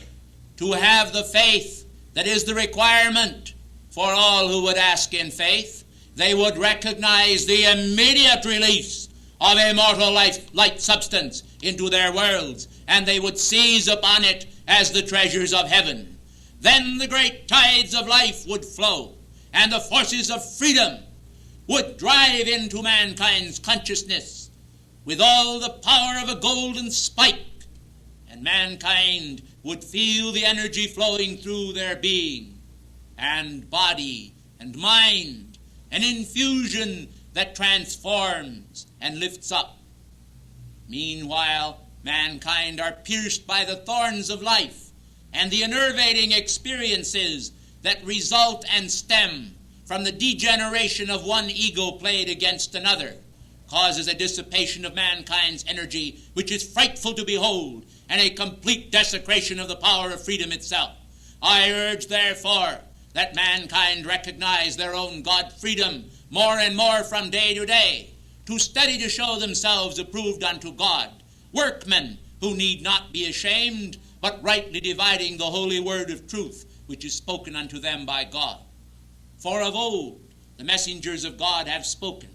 to have the faith that is the requirement for all who would ask in faith, they would recognize the immediate release of immortal light substance into their worlds, and they would seize upon it as the treasures of heaven. Then the great tides of life would flow, and the forces of freedom would drive into mankind's consciousness with all the power of a golden spike, and mankind would feel the energy flowing through their being and body and mind, an infusion that transforms and lifts up. Meanwhile, mankind are pierced by the thorns of life and the enervating experiences that result and stem from the degeneration of one ego played against another, causes a dissipation of mankind's energy which is frightful to behold, and a complete desecration of the power of freedom itself. I urge, therefore, that mankind recognize their own God freedom more and more from day to day, to study to show themselves approved unto God, workmen who need not be ashamed, but rightly dividing the holy word of truth, which is spoken unto them by God. For of old the messengers of God have spoken,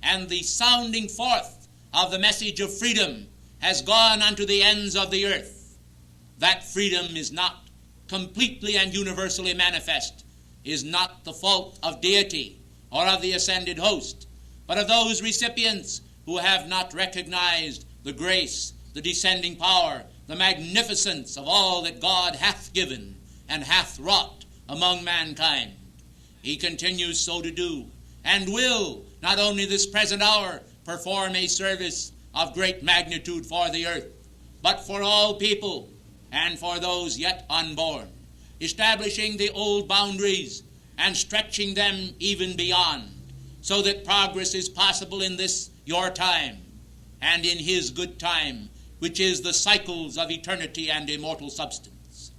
and the sounding forth of the message of freedom has gone unto the ends of the earth, that freedom is not completely and universally manifest, is not the fault of deity or of the ascended host, but of those recipients who have not recognized the grace, the descending power, the magnificence of all that God hath given and hath wrought among mankind. He continues so to do, and will, not only this present hour, perform a service of great magnitude for the earth, but for all people and for those yet unborn, establishing the old boundaries and stretching them even beyond, so that progress is possible in this your time and in his good time, which is the cycles of eternity and immortal substance.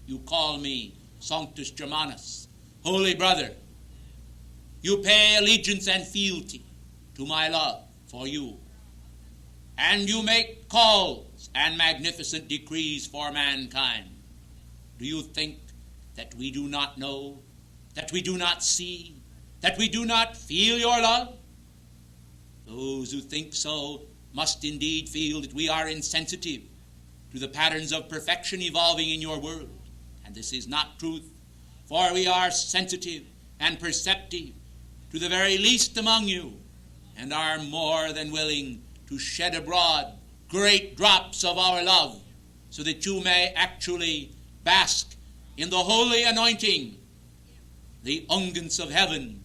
You call me Sanctus Germanus, holy brother. You pay allegiance and fealty to my love for you, and you make calls and magnificent decrees for mankind. Do you think that we do not know, that we do not see, that we do not feel your love? Those who think so must indeed feel that we are insensitive to the patterns of perfection evolving in your world. And this is not truth, for we are sensitive and perceptive to the very least among you, and are more than willing to shed abroad great drops of our love, so that you may actually bask in the holy anointing, the unguents of heaven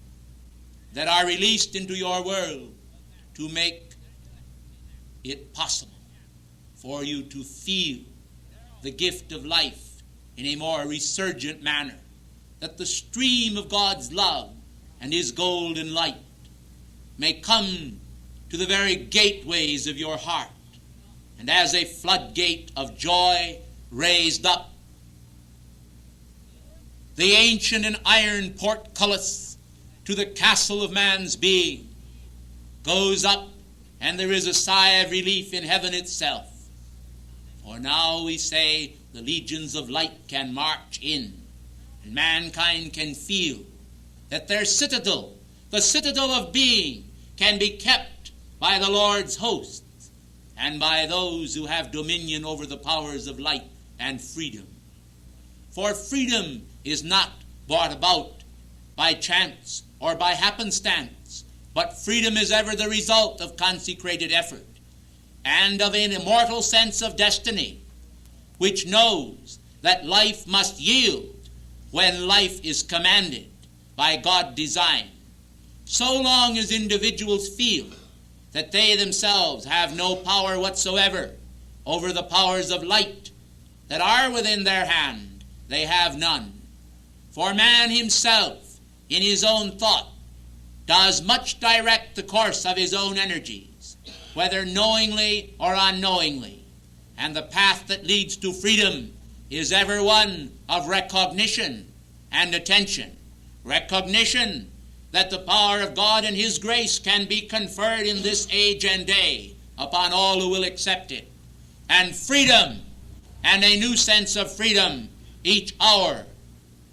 that are released into your world to make it possible for you to feel the gift of life in a more resurgent manner, that the stream of God's love and his golden light may come to the very gateways of your heart, and as a floodgate of joy raised up, the ancient and iron portcullis to the castle of man's being goes up, and there is a sigh of relief in heaven itself. For now we say the legions of light can march in, and mankind can feel that their citadel, the citadel of being, can be kept by the Lord's hosts and by those who have dominion over the powers of light and freedom. For freedom is not brought about by chance or by happenstance, but freedom is ever the result of consecrated effort and of an immortal sense of destiny, which knows that life must yield when life is commanded by God design. So long as individuals feel that they themselves have no power whatsoever over the powers of light that are within their hand, they have none. For man himself, in his own thought, does much direct the course of his own energies, whether knowingly or unknowingly, and the path that leads to freedom is ever one of recognition and attention. Recognition that the power of God and his grace can be conferred in this age and day upon all who will accept it. And freedom, and a new sense of freedom each hour,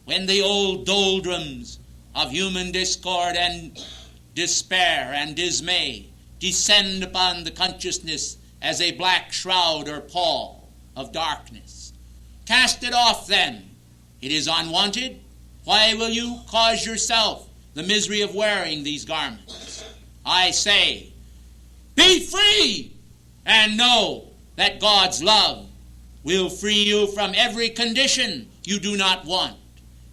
when the old doldrums of human discord and despair and dismay descend upon the consciousness as a black shroud or pall of darkness. Cast it off then. It is unwanted. Why will you cause yourself the misery of wearing these garments? I say, be free, and know that God's love will free you from every condition you do not want.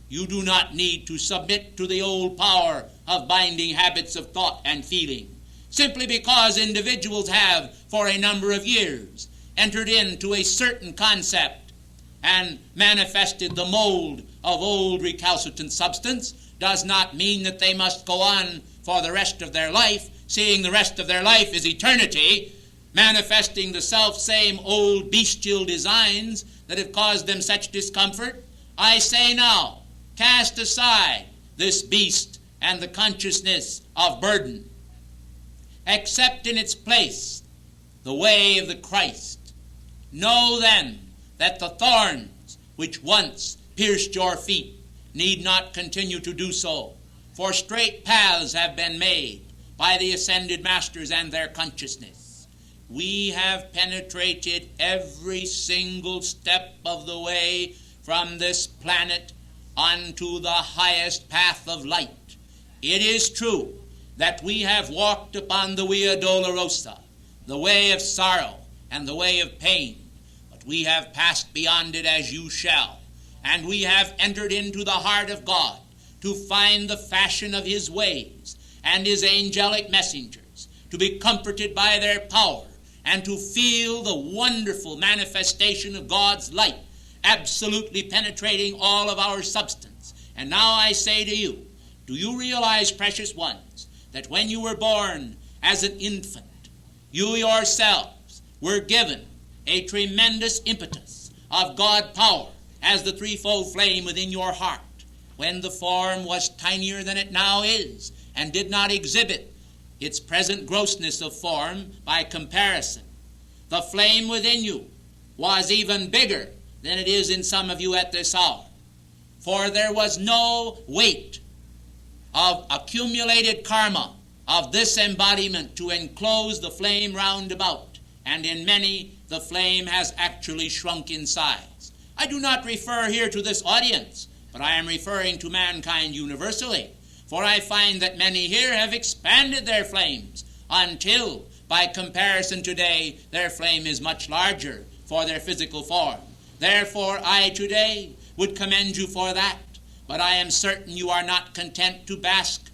You do not need to submit to the old power of binding habits of thought and feeling, simply because individuals have, for a number of years, entered into a certain concept and manifested the mold of old recalcitrant substance, does not mean that they must go on for the rest of their life, seeing the rest of their life is eternity, manifesting the self-same old bestial designs that have caused them such discomfort. I say now, cast aside this beast and the consciousness of burden. Accept in its place the way of the Christ. Know then that the thorns which once pierced your feet need not continue to do so, for straight paths have been made, by the ascended masters and their consciousness. We have penetrated every single step of the way from this planet onto the highest path of light. It is true that we have walked upon the Via Dolorosa, the way of sorrow and the way of pain, but we have passed beyond it as you shall, and we have entered into the heart of God to find the fashion of his ways and his angelic messengers, to be comforted by their power, and to feel the wonderful manifestation of God's light absolutely penetrating all of our substance. And now I say to you, do you realize, precious ones, that when you were born as an infant, you yourselves were given a tremendous impetus of God power as the threefold flame within your heart, when the form was tinier than it now is and did not exhibit its present grossness of form by comparison. The flame within you was even bigger than it is in some of you at this hour, for there was no weight of accumulated karma of this embodiment to enclose the flame round about, and in many the flame has actually shrunk in size. I do not refer here to this audience, but I am referring to mankind universally, for I find that many here have expanded their flames until, by comparison today, their flame is much larger for their physical form. Therefore, I today would commend you for that, but I am certain you are not content to bask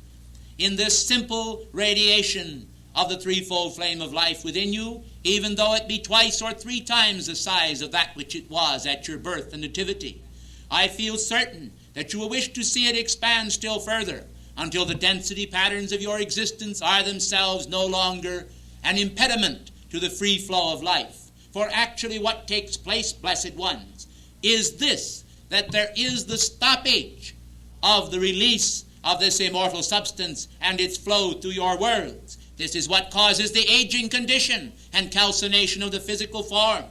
in this simple radiation of the threefold flame of life within you, even though it be twice or three times the size of that which it was at your birth and nativity. I feel certain that you will wish to see it expand still further until the density patterns of your existence are themselves no longer an impediment to the free flow of life. For actually what takes place, blessed ones, is this, that there is the stoppage of the release of this immortal substance and its flow through your worlds. This is what causes the aging condition and calcination of the physical form.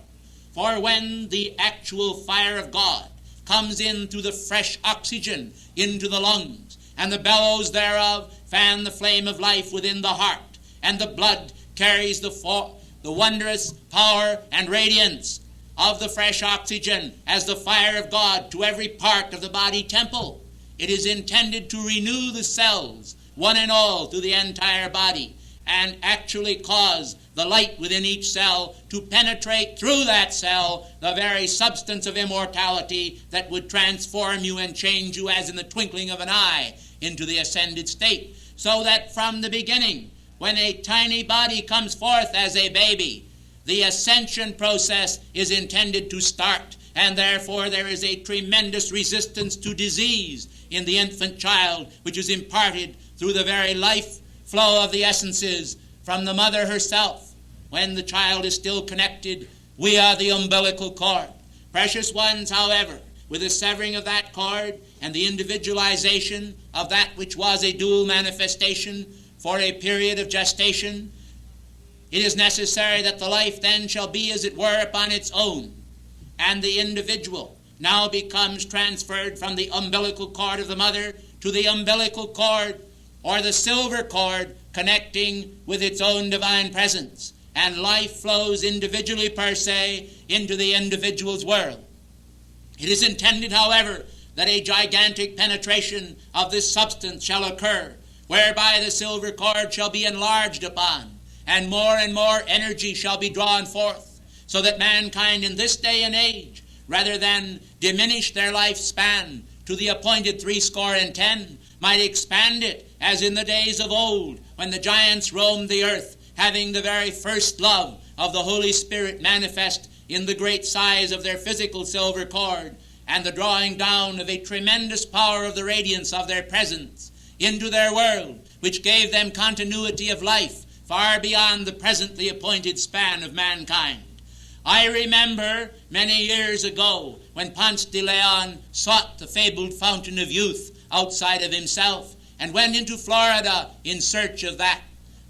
For when the actual fire of God comes in through the fresh oxygen into the lungs, and the bellows thereof fan the flame of life within the heart, and the blood carries the wondrous power and radiance of the fresh oxygen as the fire of God to every part of the body temple. It is intended to renew the cells, one and all, through the entire body, and actually cause the light within each cell to penetrate through that cell the very substance of immortality that would transform you and change you as in the twinkling of an eye into the ascended state, so that from the beginning, when a tiny body comes forth as a baby, the ascension process is intended to start, and therefore there is a tremendous resistance to disease in the infant child, which is imparted through the very life flow of the essences from the mother herself, when the child is still connected via the umbilical cord. Precious ones, however, with the severing of that cord and the individualization of that which was a dual manifestation for a period of gestation, it is necessary that the life then shall be as it were upon its own, and the individual now becomes transferred from the umbilical cord of the mother to the umbilical cord or the silver cord connecting with its own divine presence, and life flows individually per se into the individual's world. It is intended, however, that a gigantic penetration of this substance shall occur, whereby the silver cord shall be enlarged upon, and more energy shall be drawn forth, so that mankind in this day and age, rather than diminish their lifespan to the appointed 70, might expand it, as in the days of old, when the giants roamed the earth, having the very first love of the Holy Spirit manifest in the great size of their physical silver cord, and the drawing down of a tremendous power of the radiance of their presence into their world, which gave them continuity of life far beyond the presently appointed span of mankind. I remember many years ago when Ponce de Leon sought the fabled fountain of youth outside of himself and went into Florida in search of that.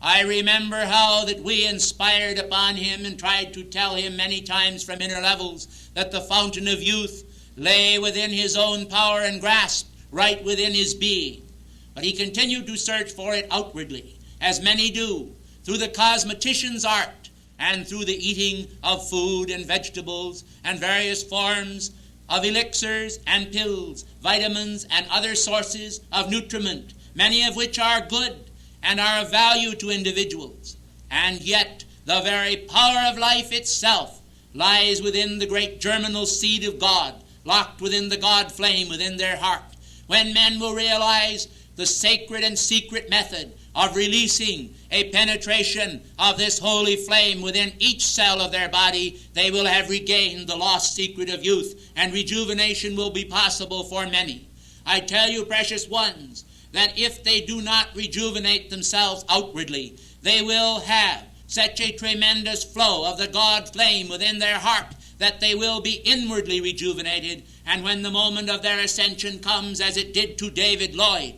I remember how that we inspired upon him and tried to tell him many times from inner levels that the fountain of youth lay within his own power and grasp, right within his being. But he continued to search for it outwardly, as many do, through the cosmetician's art, and through the eating of food and vegetables and various forms of elixirs and pills, vitamins and other sources of nutriment, many of which are good and are of value to individuals. And yet the very power of life itself lies within the great germinal seed of God, locked within the God flame within their heart. When men will realize the sacred and secret method of releasing a penetration of this holy flame within each cell of their body, they will have regained the lost secret of youth, and rejuvenation will be possible for many. I tell you, precious ones, that if they do not rejuvenate themselves outwardly, they will have such a tremendous flow of the God flame within their heart that they will be inwardly rejuvenated, and when the moment of their ascension comes, as it did to David Lloyd,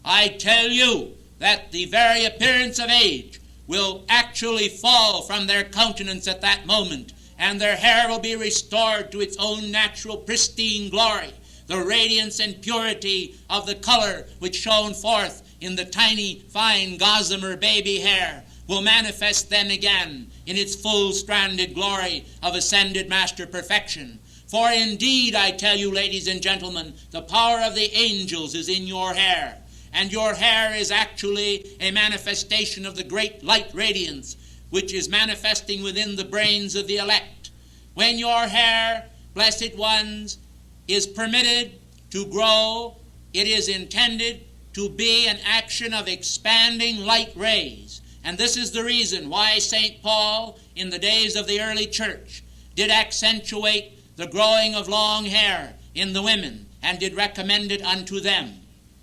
I tell you that the very appearance of age will actually fall from their countenance at that moment, and their hair will be restored to its own natural pristine glory. The radiance and purity of the color which shone forth in the tiny, fine, gossamer baby hair will manifest then again in its full-stranded glory of ascended master perfection. For indeed, I tell you, ladies and gentlemen, the power of the angels is in your hair, and your hair is actually a manifestation of the great light radiance which is manifesting within the brains of the elect. When your hair, blessed ones, is permitted to grow, it is intended to be an action of expanding light rays. And this is the reason why St. Paul, in the days of the early church, did accentuate the growing of long hair in the women, and did recommend it unto them,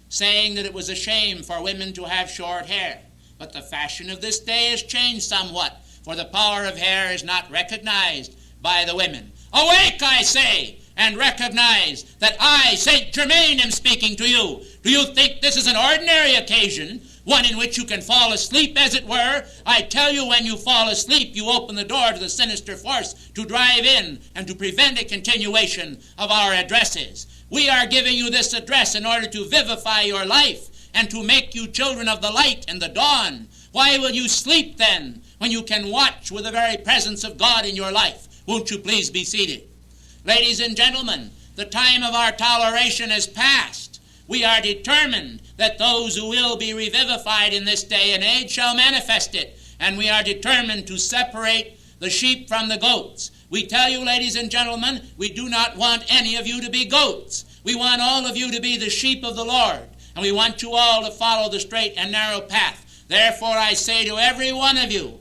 saying that it was a shame for women to have short hair. But the fashion of this day has changed somewhat, for the power of hair is not recognized by the women. Awake, I say, and recognize that I, St. Germain, am speaking to you. Do you think this is an ordinary occasion, one in which you can fall asleep, as it were? I tell you, when you fall asleep, you open the door to the sinister force to drive in and to prevent a continuation of our addresses. We are giving you this address in order to vivify your life and to make you children of the light and the dawn. Why will you sleep then, when you can watch with the very presence of God in your life? Won't you please be seated? Ladies and gentlemen, the time of our toleration is past. We are determined that those who will be revivified in this day and age shall manifest it, and we are determined to separate the sheep from the goats. We tell you, ladies and gentlemen, we do not want any of you to be goats. We want all of you to be the sheep of the Lord, and we want you all to follow the straight and narrow path. Therefore, I say to every one of you,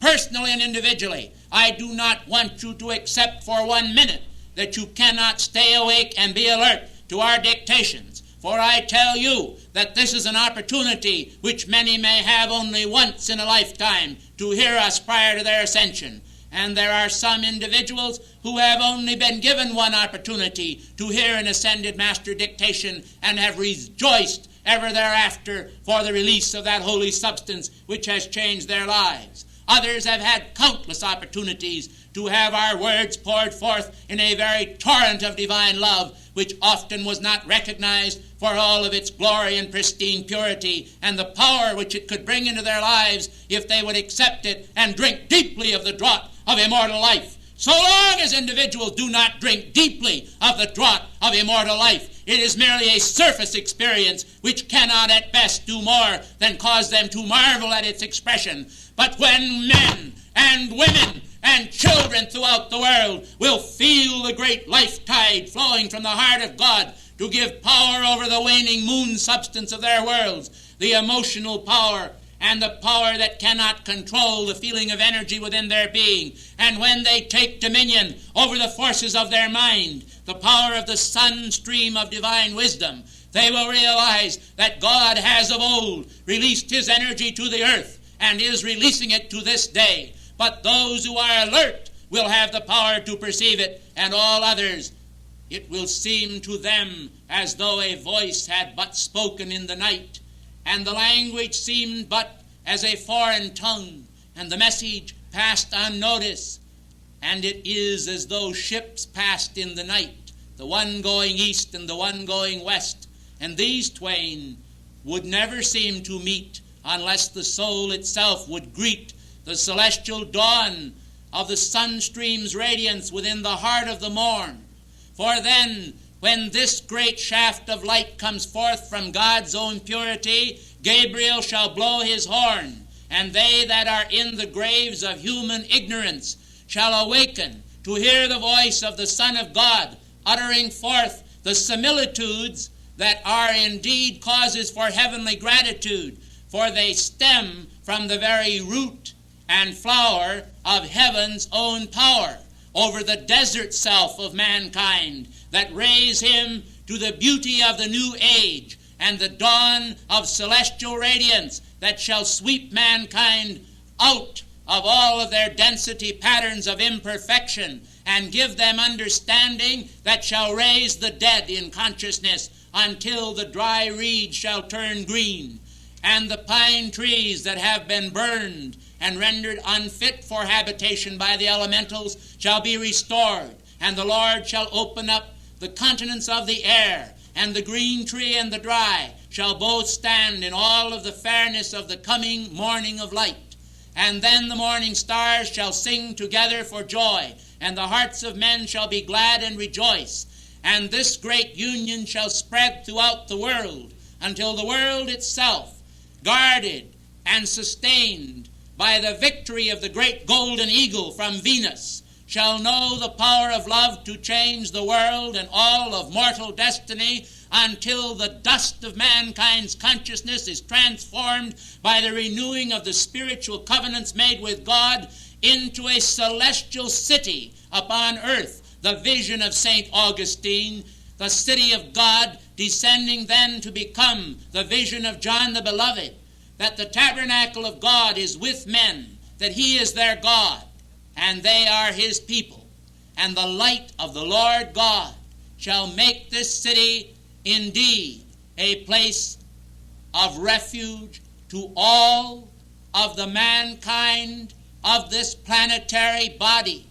personally and individually, I do not want you to accept for 1 minute that you cannot stay awake and be alert to our dictations. For I tell you that this is an opportunity which many may have only once in a lifetime to hear us prior to their ascension. And there are some individuals who have only been given one opportunity to hear an ascended master dictation and have rejoiced ever thereafter for the release of that holy substance which has changed their lives. Others have had countless opportunities to have our words poured forth in a very torrent of divine love, which often was not recognized for all of its glory and pristine purity, and the power which it could bring into their lives if they would accept it and drink deeply of the draught of immortal life. So long as individuals do not drink deeply of the draught of immortal life, it is merely a surface experience which cannot at best do more than cause them to marvel at its expression. But when men and women and children throughout the world will feel the great life tide flowing from the heart of God to give power over the waning moon substance of their worlds, the emotional power and the power that cannot control the feeling of energy within their being, and when they take dominion over the forces of their mind, the power of the sun stream of divine wisdom, they will realize that God has of old released his energy to the earth and is releasing it to this day. But those who are alert will have the power to perceive it, and all others, it will seem to them as though a voice had but spoken in the night, and the language seemed but as a foreign tongue, and the message passed unnoticed, and it is as though ships passed in the night, the one going east and the one going west, and these twain would never seem to meet unless the soul itself would greet the celestial dawn of the sunstream's radiance within the heart of the morn. For then, when this great shaft of light comes forth from God's own purity, Gabriel shall blow his horn, and they that are in the graves of human ignorance shall awaken to hear the voice of the Son of God, uttering forth the similitudes that are indeed causes for heavenly gratitude, for they stem from the very root and flower of heaven's own power over the desert self of mankind, that raise him to the beauty of the new age and the dawn of celestial radiance that shall sweep mankind out of all of their density patterns of imperfection and give them understanding that shall raise the dead in consciousness until the dry reed shall turn green, and the pine trees that have been burned and rendered unfit for habitation by the elementals shall be restored, and the Lord shall open up the continents of the air, and the green tree and the dry shall both stand in all of the fairness of the coming morning of light. And then the morning stars shall sing together for joy, and the hearts of men shall be glad and rejoice. And this great union shall spread throughout the world until the world itself, guarded and sustained by the victory of the great golden eagle from Venus, shall know the power of love to change the world and all of mortal destiny, until the dust of mankind's consciousness is transformed by the renewing of the spiritual covenants made with God into a celestial city upon earth, the vision of St. Augustine, the city of God descending then to become the vision of John the Beloved, that the tabernacle of God is with men, that he is their God, and they are his people. And the light of the Lord God shall make this city indeed a place of refuge to all of the mankind of this planetary body.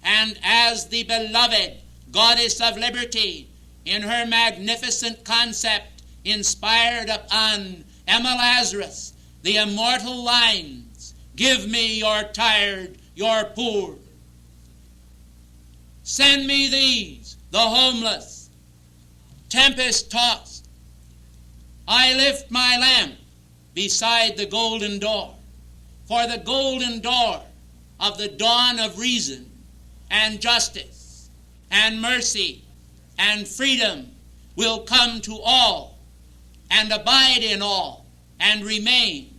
And as the beloved goddess of liberty, in her magnificent concept inspired upon Emma Lazarus, the immortal lines, "Give me your tired, your poor. Send me these, the homeless, tempest-tossed. I lift my lamp beside the golden door, for the golden door of the dawn of reason and justice and mercy and freedom will come to all and abide in all and remain,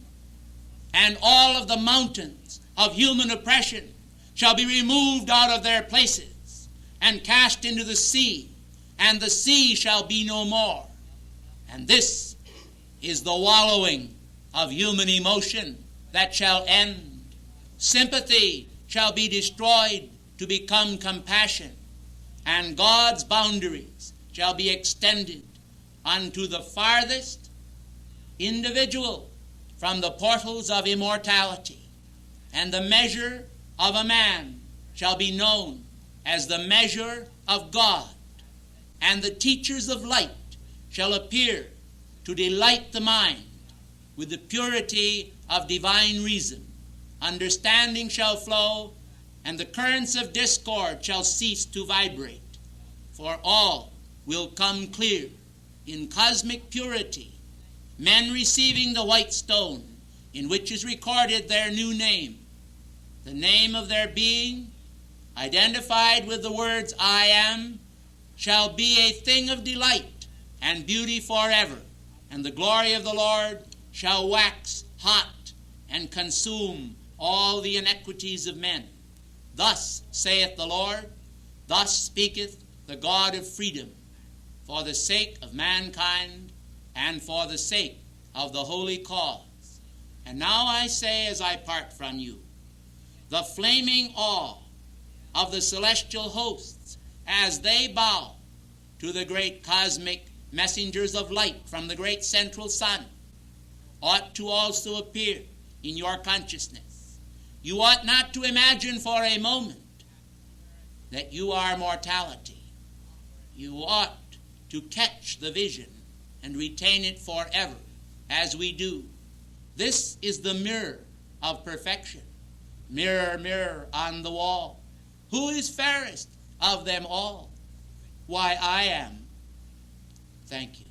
and all of the mountains of human oppression shall be removed out of their places and cast into the sea, and the sea shall be no more." And this is the wallowing of human emotion that shall end. Sympathy shall be destroyed to become compassion, and God's boundaries shall be extended unto the farthest individual from the portals of immortality. And the measure of a man shall be known as the measure of God. And the teachers of light shall appear to delight the mind with the purity of divine reason. Understanding shall flow, and the currents of discord shall cease to vibrate. For all will come clear in cosmic purity, men receiving the white stone in which is recorded their new name, the name of their being, identified with the words "I am," shall be a thing of delight and beauty forever, and the glory of the Lord shall wax hot and consume all the iniquities of men. Thus saith the Lord, thus speaketh the God of freedom, for the sake of mankind and for the sake of the holy cause. And now I say, as I part from you, the flaming awe of the celestial hosts as they bow to the great cosmic messengers of light from the great central sun ought to also appear in your consciousness. You ought not to imagine for a moment that you are mortality. You ought to catch the vision and retain it forever, as we do. This is the mirror of perfection. Mirror, mirror on the wall, who is fairest of them all? Why, I am. Thank you.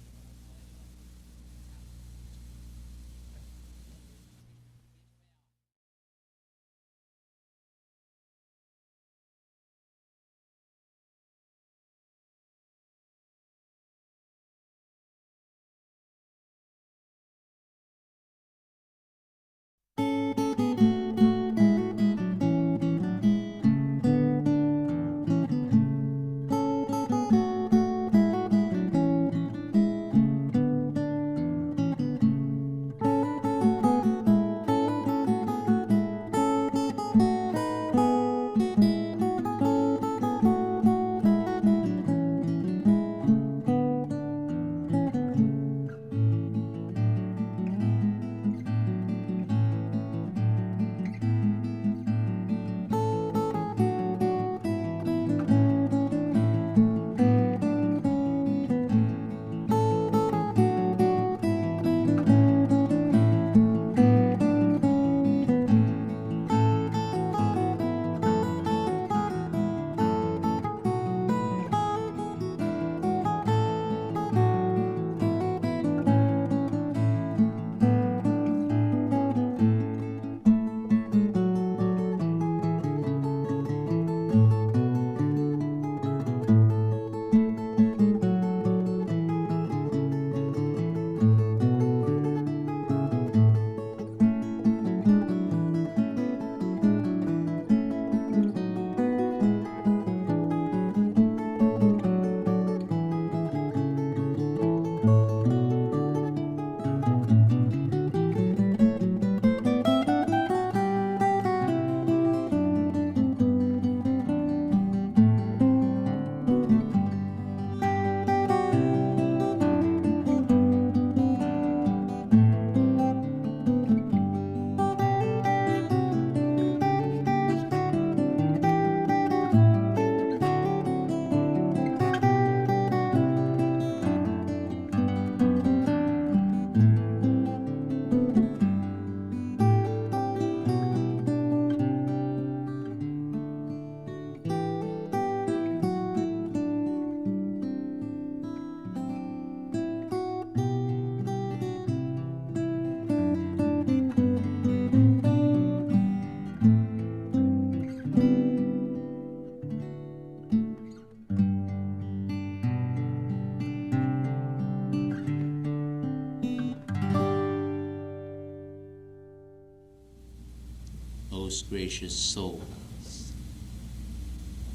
Most gracious souls,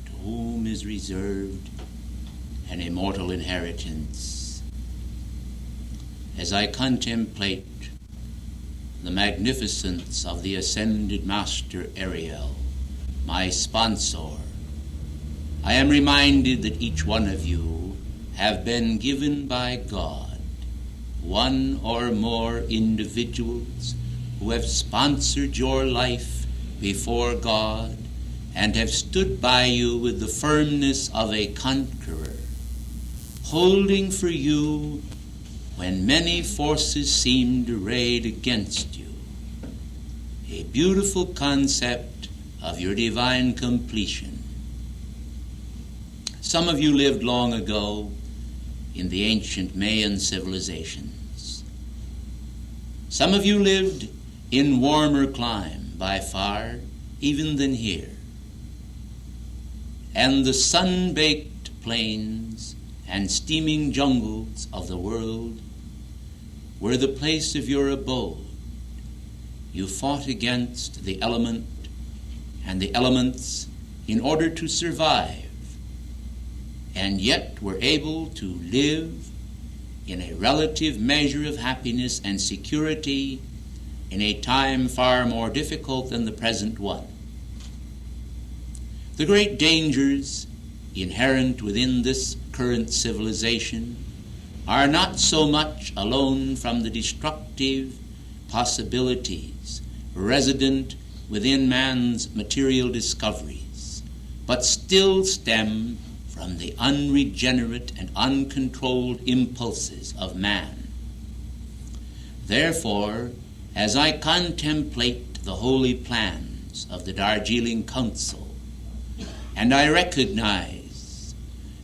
to whom is reserved an immortal inheritance, as I contemplate the magnificence of the ascended Master Ariel, my sponsor, I am reminded that each one of you have been given by God one or more individuals who have sponsored your life before God and have stood by you with the firmness of a conqueror, holding for you when many forces seemed arrayed against you. A beautiful concept of your divine completion. Some of you lived long ago in the ancient Mayan civilizations. Some of you lived in warmer clime by far even than here. And the sun-baked plains and steaming jungles of the world were the place of your abode. You fought against the element and the elements in order to survive, and yet were able to live in a relative measure of happiness and security in a time far more difficult than the present one. The great dangers inherent within this current civilization are not so much alone from the destructive possibilities resident within man's material discoveries, but still stem from the unregenerate and uncontrolled impulses of man. Therefore, as I contemplate the holy plans of the Darjeeling Council, and I recognize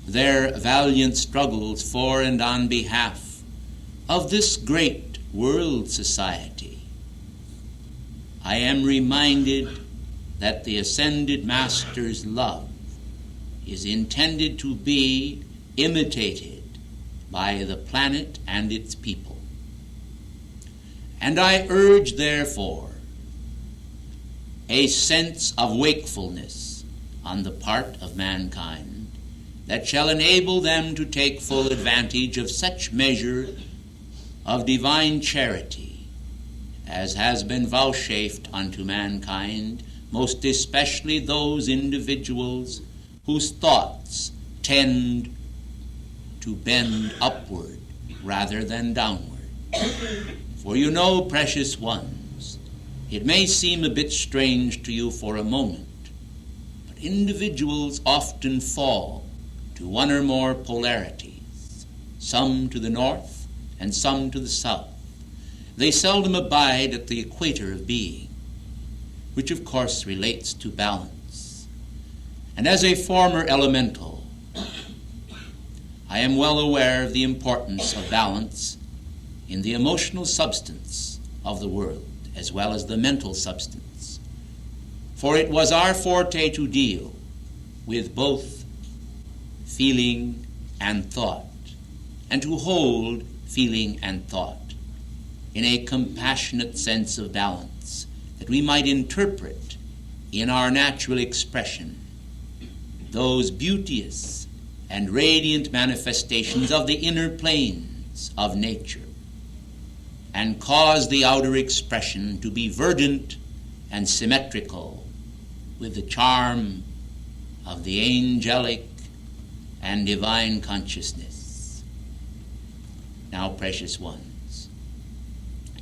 their valiant struggles for and on behalf of this great world society, I am reminded that the Ascended Master's love is intended to be imitated by the planet and its people. And I urge, therefore, a sense of wakefulness on the part of mankind that shall enable them to take full advantage of such measure of divine charity as has been vouchsafed unto mankind, most especially those individuals whose thoughts tend to bend upward rather than downward. For you know, precious ones, it may seem a bit strange to you for a moment, but individuals often fall to one or more polarities, some to the north and some to the south. They seldom abide at the equator of being, which of course relates to balance. And as a former elemental, I am well aware of the importance of balance in the emotional substance of the world, as well as the mental substance. For it was our forte to deal with both feeling and thought, and to hold feeling and thought in a compassionate sense of balance, that we might interpret in our natural expression those beauteous and radiant manifestations of the inner planes of nature, and cause the outer expression to be verdant and symmetrical with the charm of the angelic and divine consciousness. Now, precious ones,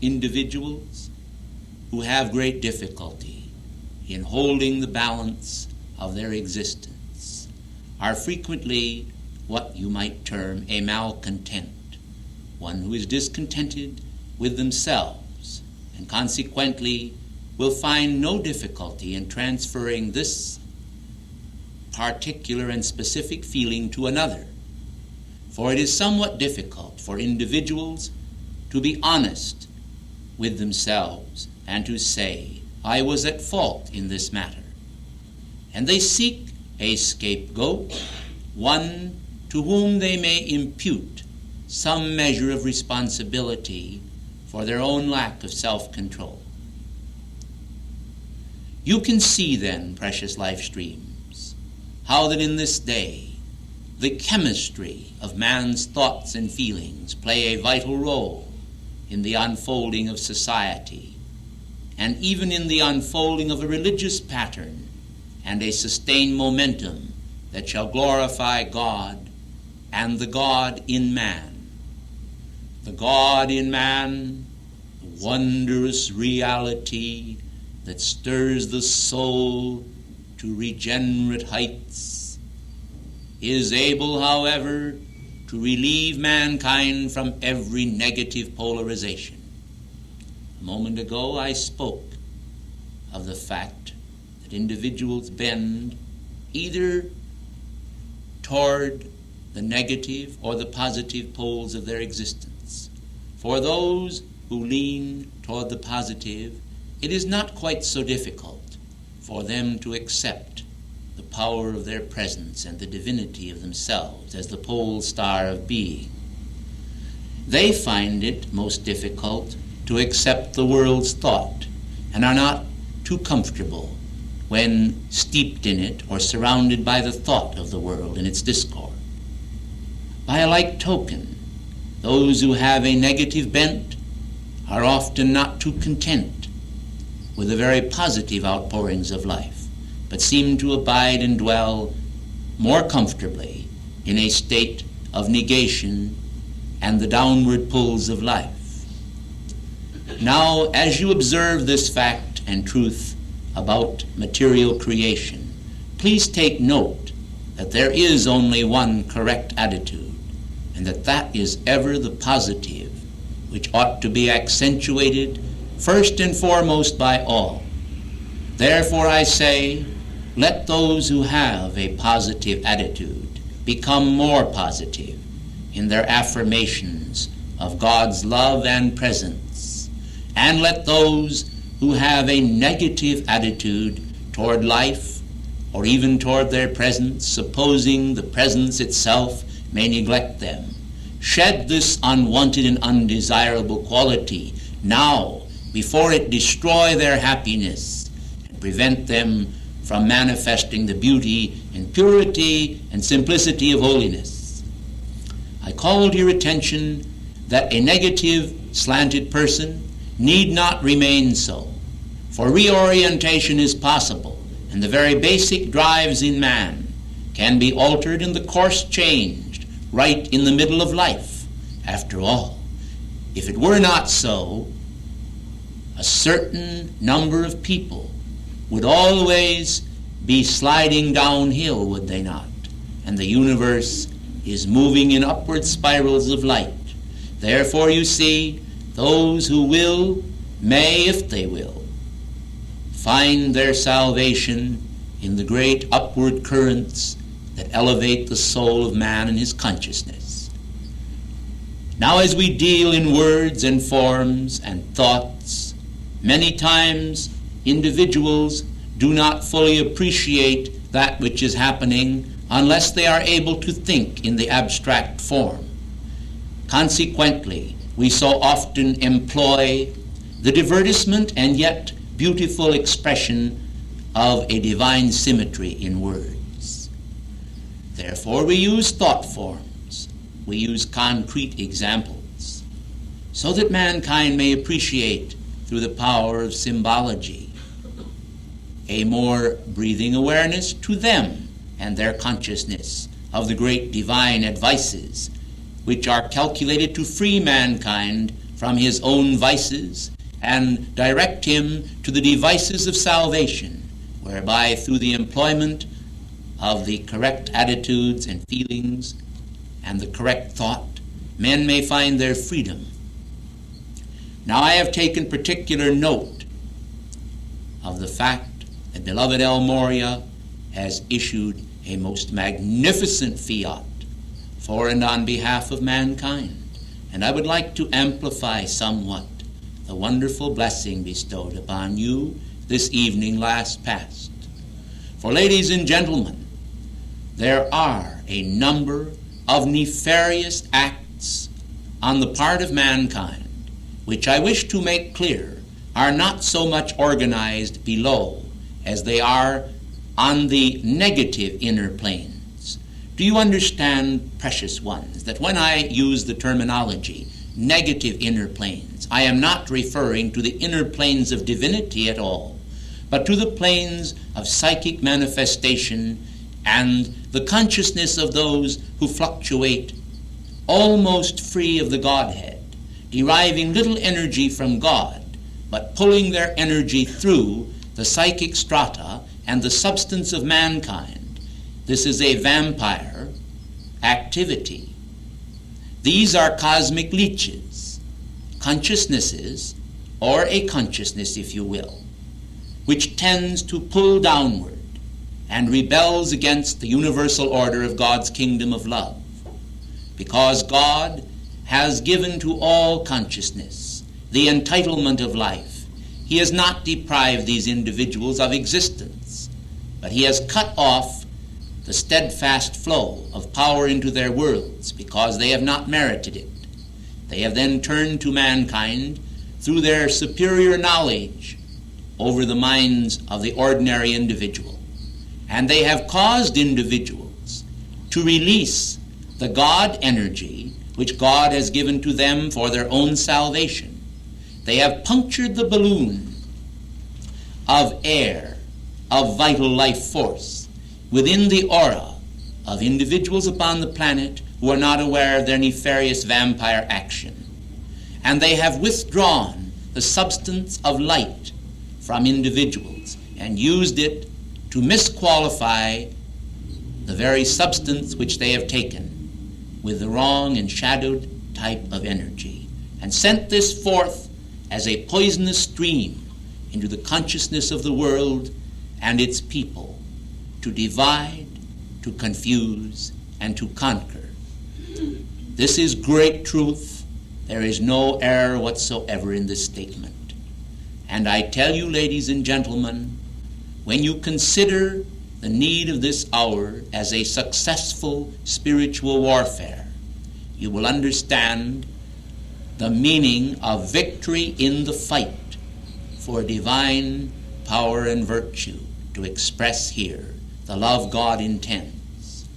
individuals who have great difficulty in holding the balance of their existence are frequently what you might term a malcontent, one who is discontented with themselves, and consequently will find no difficulty in transferring this particular and specific feeling to another. For it is somewhat difficult for individuals to be honest with themselves and to say, I was at fault in this matter. And they seek a scapegoat, one to whom they may impute some measure of responsibility for their own lack of self-control. You can see then, precious life streams, how that in this day the chemistry of man's thoughts and feelings play a vital role in the unfolding of society, and even in the unfolding of a religious pattern and a sustained momentum that shall glorify God and the God in man. The God in man, the wondrous reality that stirs the soul to regenerate heights, is able, however, to relieve mankind from every negative polarization. A moment ago I spoke of the fact that individuals bend either toward the negative or the positive poles of their existence. For those who lean toward the positive, it is not quite so difficult for them to accept the power of their presence and the divinity of themselves as the pole star of being. They find it most difficult to accept the world's thought and are not too comfortable when steeped in it or surrounded by the thought of the world and its discord. By a like token, those who have a negative bent are often not too content with the very positive outpourings of life, but seem to abide and dwell more comfortably in a state of negation and the downward pulls of life. Now, as you observe this fact and truth about material creation, please take note that there is only one correct attitude, and that is ever the positive, which ought to be accentuated first and foremost by all. Therefore I say, let those who have a positive attitude become more positive in their affirmations of God's love and presence, and let those who have a negative attitude toward life, or even toward their presence, supposing the presence itself may neglect them, shed this unwanted and undesirable quality now, before it destroy their happiness and prevent them from manifesting the beauty and purity and simplicity of holiness. I call to your attention that a negative, slanted person need not remain so, for reorientation is possible, and the very basic drives in man can be altered and the course changed right in the middle of life. After all, if it were not so, a certain number of people would always be sliding downhill, would they not? And the universe is moving in upward spirals of light. Therefore, you see, those who will may, if they will, find their salvation in the great upward currents that elevate the soul of man and his consciousness. Now, as we deal in words and forms and thoughts, many times individuals do not fully appreciate that which is happening unless they are able to think in the abstract form. Consequently, we so often employ the divertisement and yet beautiful expression of a divine symmetry in words. Therefore, we use thought forms, we use concrete examples, so that mankind may appreciate through the power of symbology a more breathing awareness to them and their consciousness of the great divine advices which are calculated to free mankind from his own vices and direct him to the devices of salvation, whereby through the employment of the correct attitudes and feelings and the correct thought, men may find their freedom. Now I have taken particular note of the fact that beloved El Morya has issued a most magnificent fiat for and on behalf of mankind, and I would like to amplify somewhat the wonderful blessing bestowed upon you this evening last past. For, ladies and gentlemen, there are a number of nefarious acts on the part of mankind which I wish to make clear are not so much organized below as they are on the negative inner planes. Do you understand, precious ones, that when I use the terminology negative inner planes, I am not referring to the inner planes of divinity at all, but to the planes of psychic manifestation and the consciousness of those who fluctuate almost free of the Godhead, deriving little energy from God, but pulling their energy through the psychic strata and the substance of mankind. This is a vampire activity. These are cosmic leeches, consciousnesses, or a consciousness, if you will, which tends to pull downward and rebels against the universal order of God's kingdom of love. Because God has given to all consciousness the entitlement of life, He has not deprived these individuals of existence, but He has cut off the steadfast flow of power into their worlds because they have not merited it. They have then turned to mankind through their superior knowledge over the minds of the ordinary individual. And they have caused individuals to release the God energy which God has given to them for their own salvation. They have punctured the balloon of air, of vital life force, within the aura of individuals upon the planet who are not aware of their nefarious vampire action. And they have withdrawn the substance of light from individuals and used it to misqualify the very substance which they have taken with the wrong and shadowed type of energy, and sent this forth as a poisonous stream into the consciousness of the world and its people, to divide, to confuse, and to conquer. This is great truth. There is no error whatsoever in this statement. And I tell you, ladies and gentlemen, when you consider the need of this hour as a successful spiritual warfare, you will understand the meaning of victory in the fight for divine power and virtue to express here the love God intends.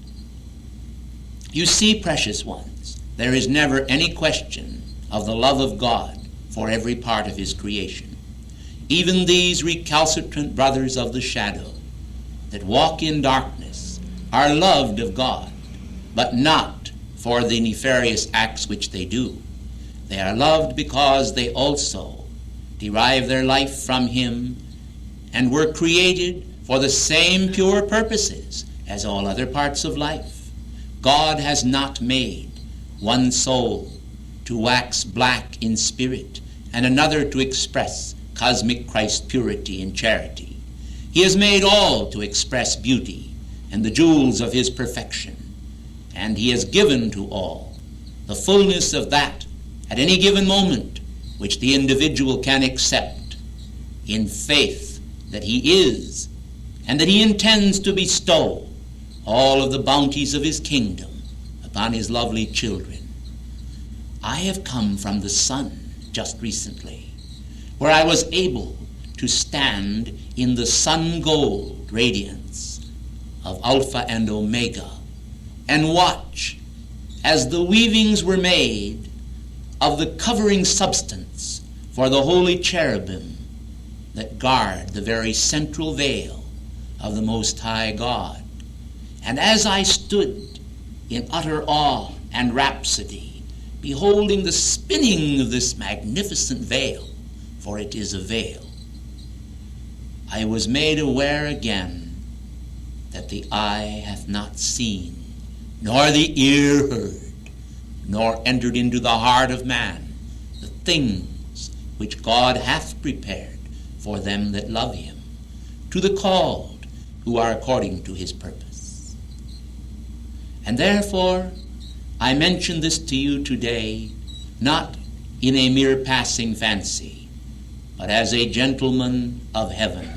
You see, precious ones, there is never any question of the love of God for every part of his creation. Even these recalcitrant brothers of the shadow that walk in darkness are loved of God, but not for the nefarious acts which they do. They are loved because they also derive their life from him and were created for the same pure purposes as all other parts of life. God has not made one soul to wax black in spirit and another to express cosmic Christ purity and charity. He has made all to express beauty and the jewels of his perfection, and he has given to all the fullness of that at any given moment which the individual can accept in faith that he is and that he intends to bestow all of the bounties of his kingdom upon his lovely children. I have come from the sun just recently, where I was able to stand in the sun gold radiance of Alpha and Omega and watch as the weavings were made of the covering substance for the holy cherubim that guard the very central veil of the Most High God. And as I stood in utter awe and rhapsody, beholding the spinning of this magnificent veil, for it is a veil, I was made aware again that the eye hath not seen, nor the ear heard, nor entered into the heart of man the things which God hath prepared for them that love him, to the called who are according to his purpose. And therefore I mention this to you today, not in a mere passing fancy, but as a gentleman of heaven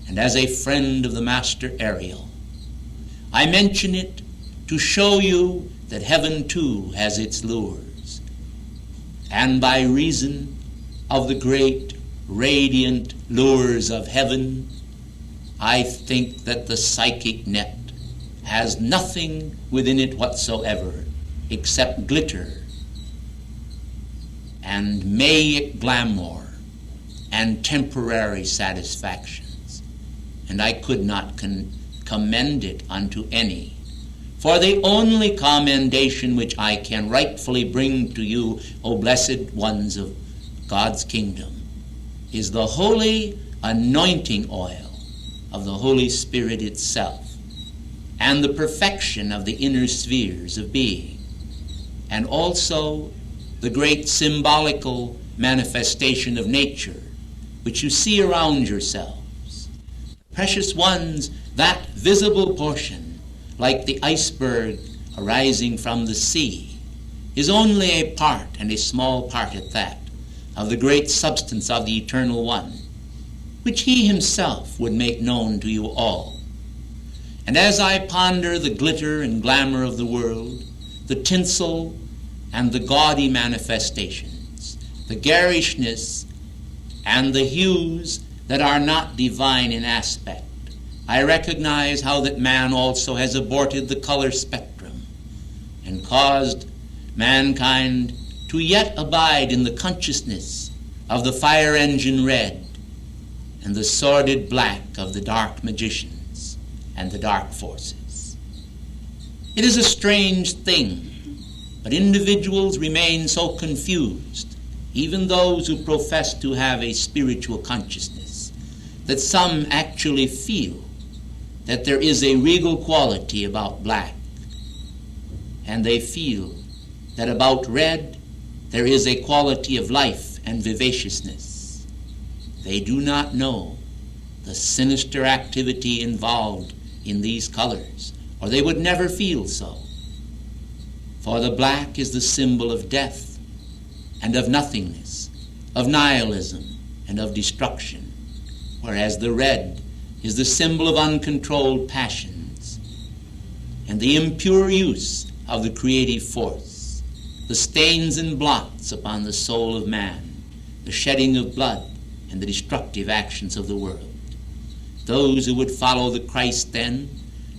and as a friend of the Master Ariel. I mention it to show you that heaven too has its lures, and by reason of the great radiant lures of heaven, I think that the psychic net has nothing within it whatsoever except glitter and Mayic glamour and temporary satisfactions, and I could not commend it unto any. For the only commendation which I can rightfully bring to you, O blessed ones of God's kingdom, is the holy anointing oil of the Holy Spirit itself, and the perfection of the inner spheres of being, and also the great symbolical manifestation of nature which you see around yourselves. Precious ones, that visible portion, like the iceberg arising from the sea, is only a part, and a small part at that, of the great substance of the Eternal One, which he himself would make known to you all. And as I ponder the glitter and glamour of the world, the tinsel and the gaudy manifestations, the garishness and the hues that are not divine in aspect, I recognize how that man also has aborted the color spectrum and caused mankind to yet abide in the consciousness of the fire engine red and the sordid black of the dark magicians and the dark forces. It is a strange thing, but individuals remain so confused, even those who profess to have a spiritual consciousness, that some actually feel that there is a regal quality about black, and they feel that about red there is a quality of life and vivaciousness. They do not know the sinister activity involved in these colors, or they would never feel so. For the black is the symbol of death and of nothingness, of nihilism and of destruction, whereas the red is the symbol of uncontrolled passions and the impure use of the creative force, the stains and blots upon the soul of man, the shedding of blood, and the destructive actions of the world. Those who would follow the Christ then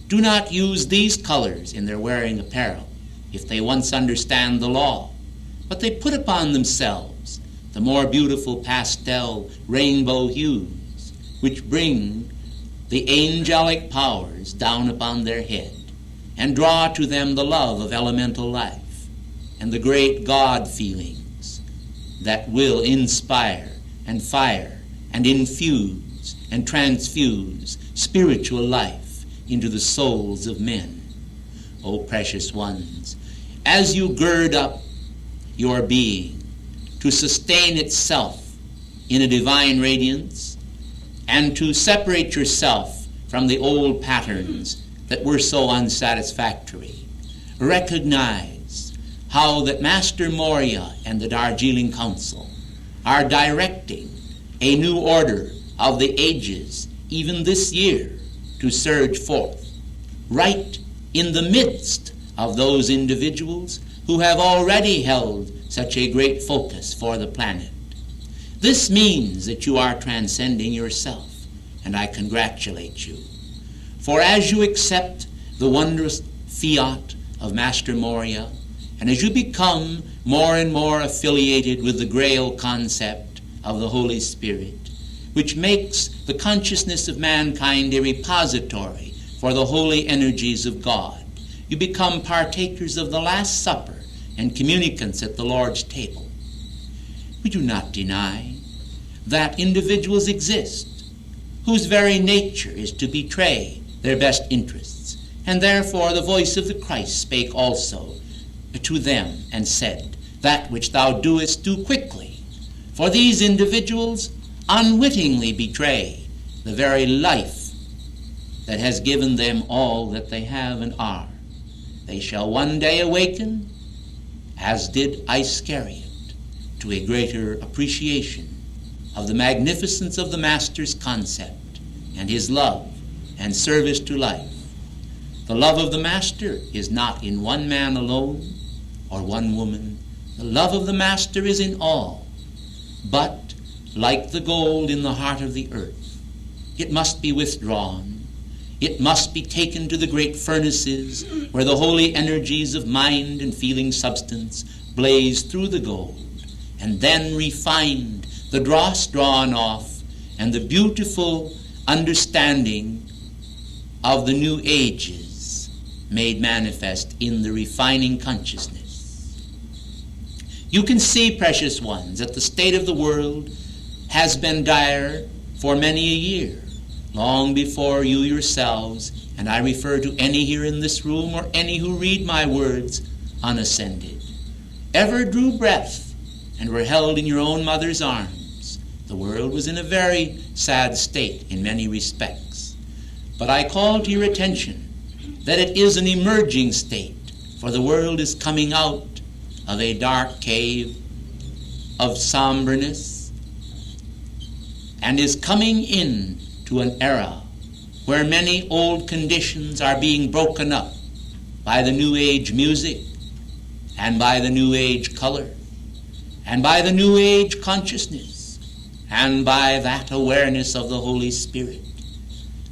do not use these colors in their wearing apparel if they once understand the law, but they put upon themselves the more beautiful pastel rainbow hues, which bring the angelic powers down upon their head and draw to them the love of elemental life and the great God feelings that will inspire and fire and infuse and transfuse spiritual life into the souls of men. O precious ones, as you gird up your being to sustain itself in a divine radiance and to separate yourself from the old patterns that were so unsatisfactory, recognize how that Master Morya and the Darjeeling Council are directing a new order of the ages even this year to surge forth right in the midst of those individuals who have already held such a great focus for the planet. This means that you are transcending yourself, and I congratulate you. For as you accept the wondrous fiat of Master Morya, and as you become more and more affiliated with the Grail concept of the Holy Spirit, which makes the consciousness of mankind a repository for the holy energies of God, you become partakers of the Last Supper and communicants at the Lord's table. We do not deny that individuals exist whose very nature is to betray their best interests, and therefore the voice of the Christ spake also to them and said, "That which thou doest, do quickly." For these individuals unwittingly betray the very life that has given them all that they have and are. They shall one day awaken, as did Iscariot, to a greater appreciation of the magnificence of the Master's concept and his love and service to life. The love of the Master is not in one man alone or one woman. The love of the Master is in all. But, like the gold in the heart of the earth, it must be withdrawn. It must be taken to the great furnaces where the holy energies of mind and feeling substance blaze through the gold, and then refined, the dross drawn off, and the beautiful understanding of the new ages made manifest in the refining consciousness. You can see, precious ones, that the state of the world has been dire for many a year, long before you yourselves, and I refer to any here in this room or any who read my words unascended, ever drew breath and were held in your own mother's arms. The world was in a very sad state in many respects. But I call to your attention that it is an emerging state, for the world is coming out of a dark cave of somberness and is coming in to an era where many old conditions are being broken up by the New Age music and by the New Age color and by the New Age consciousness and by that awareness of the Holy Spirit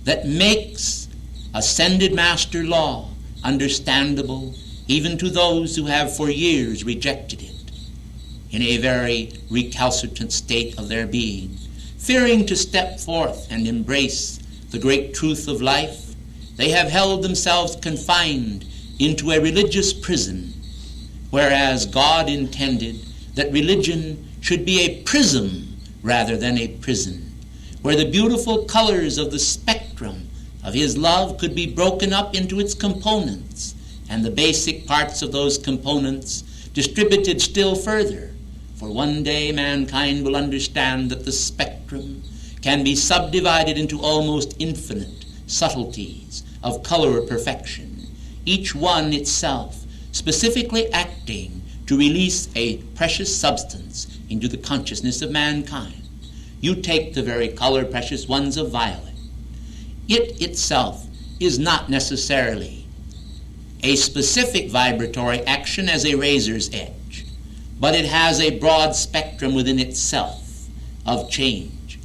that makes ascended master law understandable even to those who have for years rejected it in a very recalcitrant state of their being, fearing to step forth and embrace the great truth of life. They have held themselves confined into a religious prison, whereas God intended that religion should be a prism rather than a prison, where the beautiful colors of the spectrum of his love could be broken up into its components, and the basic parts of those components distributed still further For one day mankind will understand that the spectrum can be subdivided into almost infinite subtleties of color perfection, each one itself specifically acting to release a precious substance into the consciousness of mankind. You take the very color precious ones of violet. It itself is not necessarily a specific vibratory action as a razor's edge, but it has a broad spectrum within itself of change.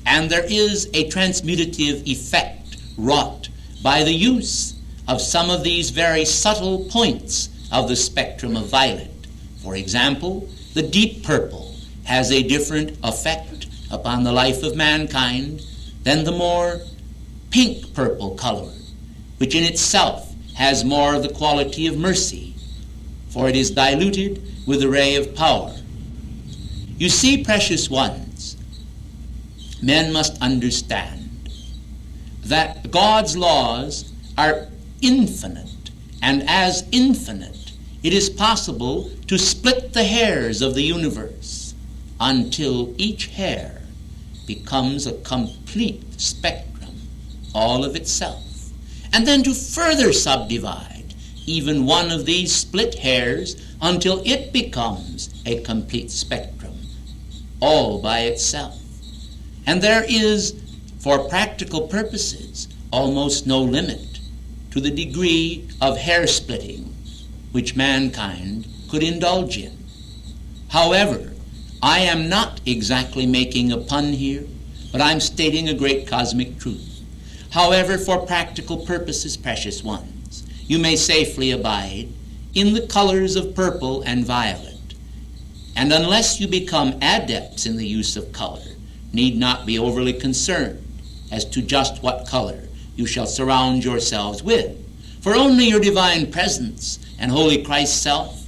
And there is a transmutative effect wrought by the use of some of these very subtle points of the spectrum of violet. For example, the deep purple has a different effect upon the life of mankind than the more pink purple color, which in itself has more of the quality of mercy, for it is diluted with a ray of power. You see, precious ones, men must understand that God's laws are infinite, and as infinite, it is possible to split the hairs of the universe until each hair becomes a complete spectrum all of itself, and then to further subdivide even one of these split hairs until it becomes a complete spectrum all by itself. And there is, for practical purposes, almost no limit to the degree of hair splitting which mankind could indulge in. However, I am not exactly making a pun here, but I'm stating a great cosmic truth. However, for practical purposes, precious ones, you may safely abide in the colors of purple and violet, and unless you become adepts in the use of color, need not be overly concerned as to just what color you shall surround yourselves with, for only your divine presence and holy Christ's self,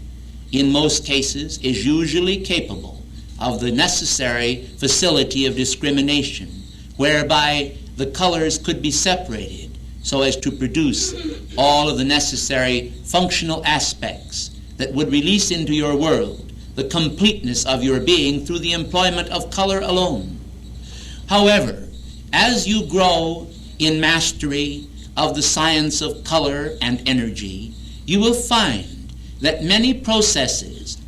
in most cases, is usually capable of the necessary facility of discrimination, whereby the colors could be separated so as to produce all of the necessary functional aspects that would release into your world the completeness of your being through the employment of color alone. However, as you grow in mastery of the science of color and energy, you will find that many processes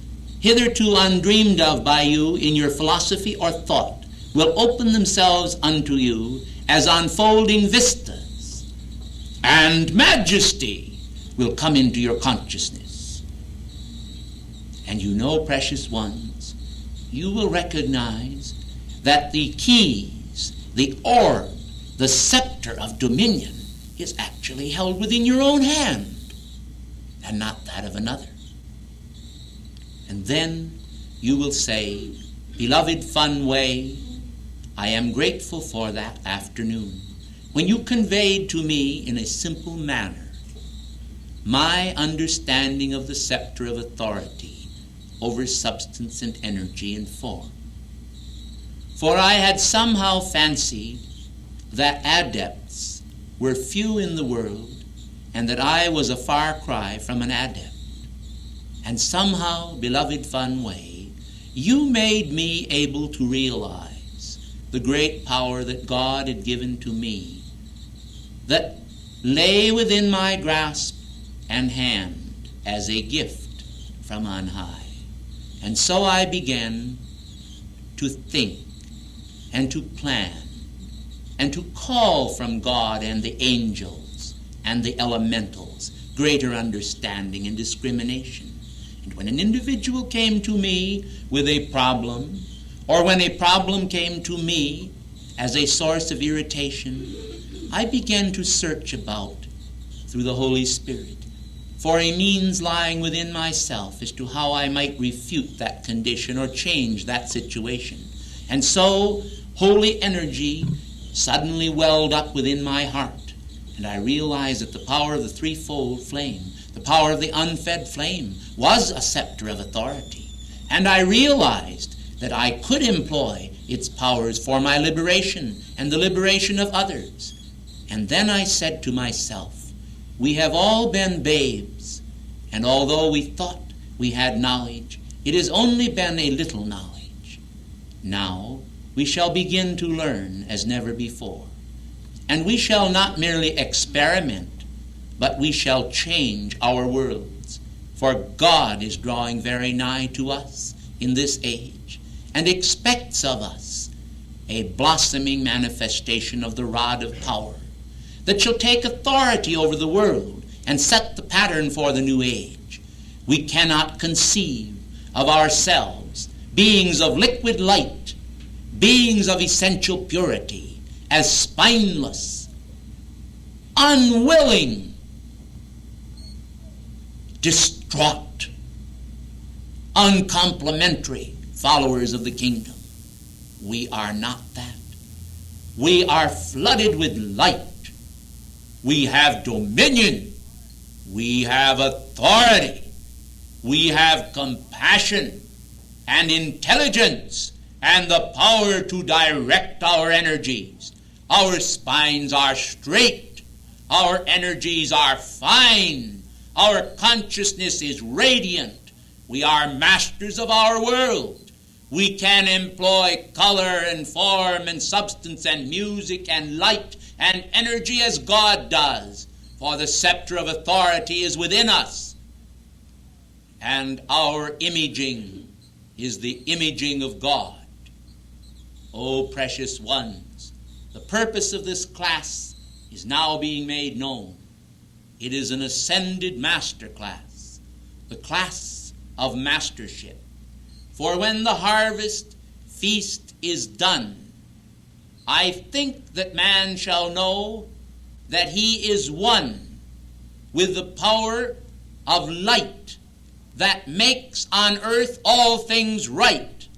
hitherto undreamed of by you in your philosophy or thought will open themselves unto you as unfolding vistas, and majesty will come into your consciousness. And you know, precious ones, you will recognize that the keys, the orb, the scepter of dominion is actually held within your own hand and not that of another. And then you will say, beloved Fun Way, I am grateful for that afternoon when you conveyed to me in a simple manner my understanding of the scepter of authority over substance and energy and form. For I had somehow fancied that adepts were few in the world and that I was a far cry from an adept. And somehow, beloved Fun Way, you made me able to realize the great power that God had given to me that lay within my grasp and hand as a gift from on high. And so I began to think and to plan and to call from God and the angels and the elementals greater understanding and discrimination. And when an individual came to me with a problem, or when a problem came to me as a source of irritation, I began to search about through the Holy Spirit for a means lying within myself as to how I might refute that condition or change that situation. And so holy energy suddenly welled up within my heart, and I realized that the power of the threefold flame, the power of the unfed flame, was a scepter of authority. And I realized that I could employ its powers for my liberation and the liberation of others. And then I said to myself, we have all been babes, and although we thought we had knowledge It has only been a little knowledge. Now we shall begin to learn as never before. And we shall not merely experiment, but we shall change our worlds. For God is drawing very nigh to us in this age and expects of us a blossoming manifestation of the rod of power that shall take authority over the world and set the pattern for the new age. We cannot conceive of ourselves, beings of liquid light, beings of essential purity, as spineless, unwilling, distraught, uncomplimentary followers of the kingdom. We are not that. We are flooded with light. We have dominion. We have authority. We have compassion and intelligence and the power to direct our energies. Our spines are straight. Our energies are fine. Our consciousness is radiant. We are masters of our world. We can employ color and form and substance and music and light and energy as God does, for the scepter of authority is within us. And our imaging is the imaging of God. Oh, precious ones, the purpose of this class is now being made known. It is an ascended master class, the class of mastership. For when the harvest feast is done, I think that man shall know that he is one with the power of light that makes on earth all things right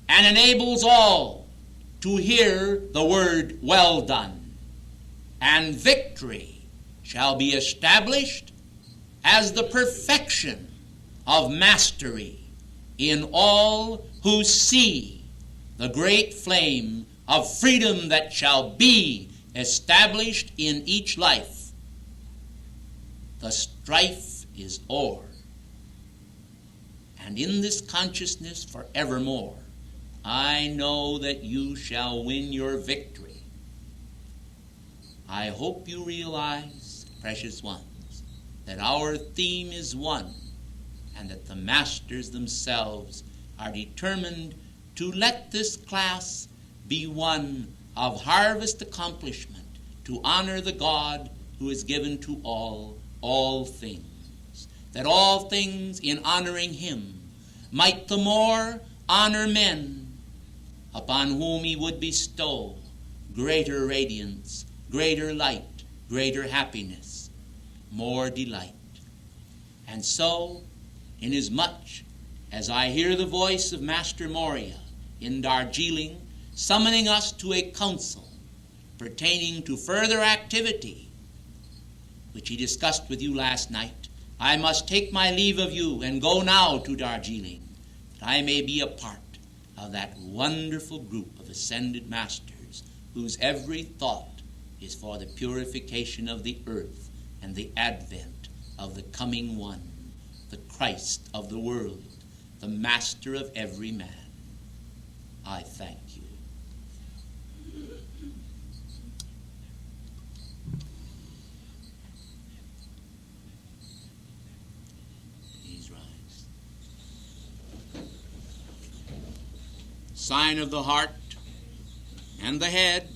and enables all to hear the word well done. And victory shall be established as the perfection of mastery in all who see the great flame of freedom that shall be established in each life. The strife is o'er, and in this consciousness forevermore, I know that you shall win your victory. I hope you realize, precious ones, that our theme is one, and that the masters themselves are determined to let this class be one of harvest accomplishment, to honor the God who is given to all things, that all things in honoring him might the more honor men upon whom he would bestow greater radiance, greater light, greater happiness, more delight. And so, inasmuch as I hear the voice of Master Moria in Darjeeling summoning us to a council pertaining to further activity, which he discussed with you last night, I must take my leave of you and go now to Darjeeling, that I may be a part of that wonderful group of ascended masters whose every thought is for the purification of the earth and the advent of the coming one, the Christ of the world, the master of every man. I thank you. Please rise. Sign of the heart and the head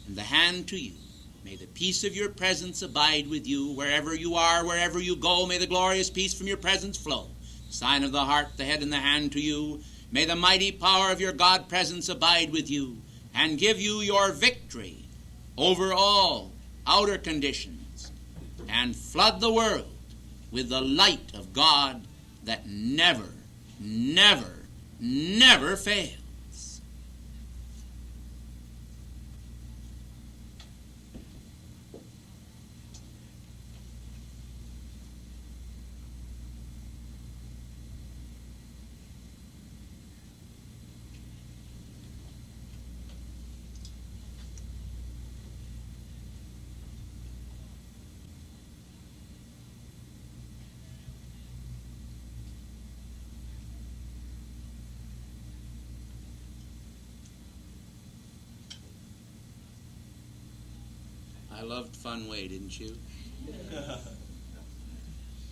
and the hand to you. May the peace of your presence abide with you wherever you are, wherever you go. May the glorious peace from your presence flow. Sign of the heart, the head, and the hand to you. May the mighty power of your God presence abide with you and give you your victory over all outer conditions and flood the world with the light of God that never, never, never fails. I loved Funway, didn't you?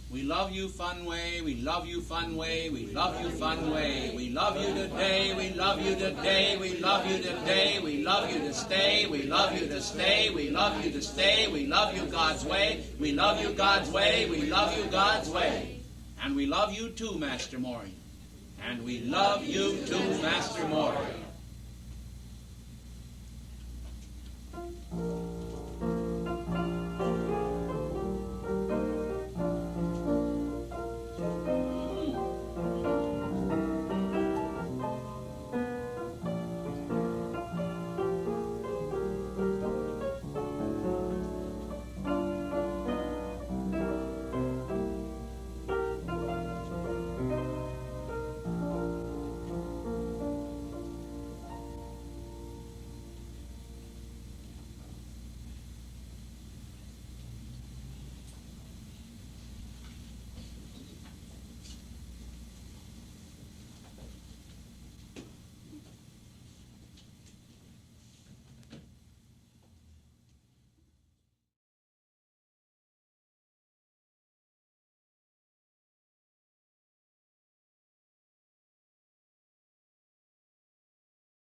We love you, Funway. We love you, Funway. We love you, Funway. We love you today. We love you today. We love you today. We love you to stay. We love you to stay. We love you to stay. We love you God's way. We love you God's way. We love you God's way. And we love you too, Master Maury. And we love you too, Master Maury.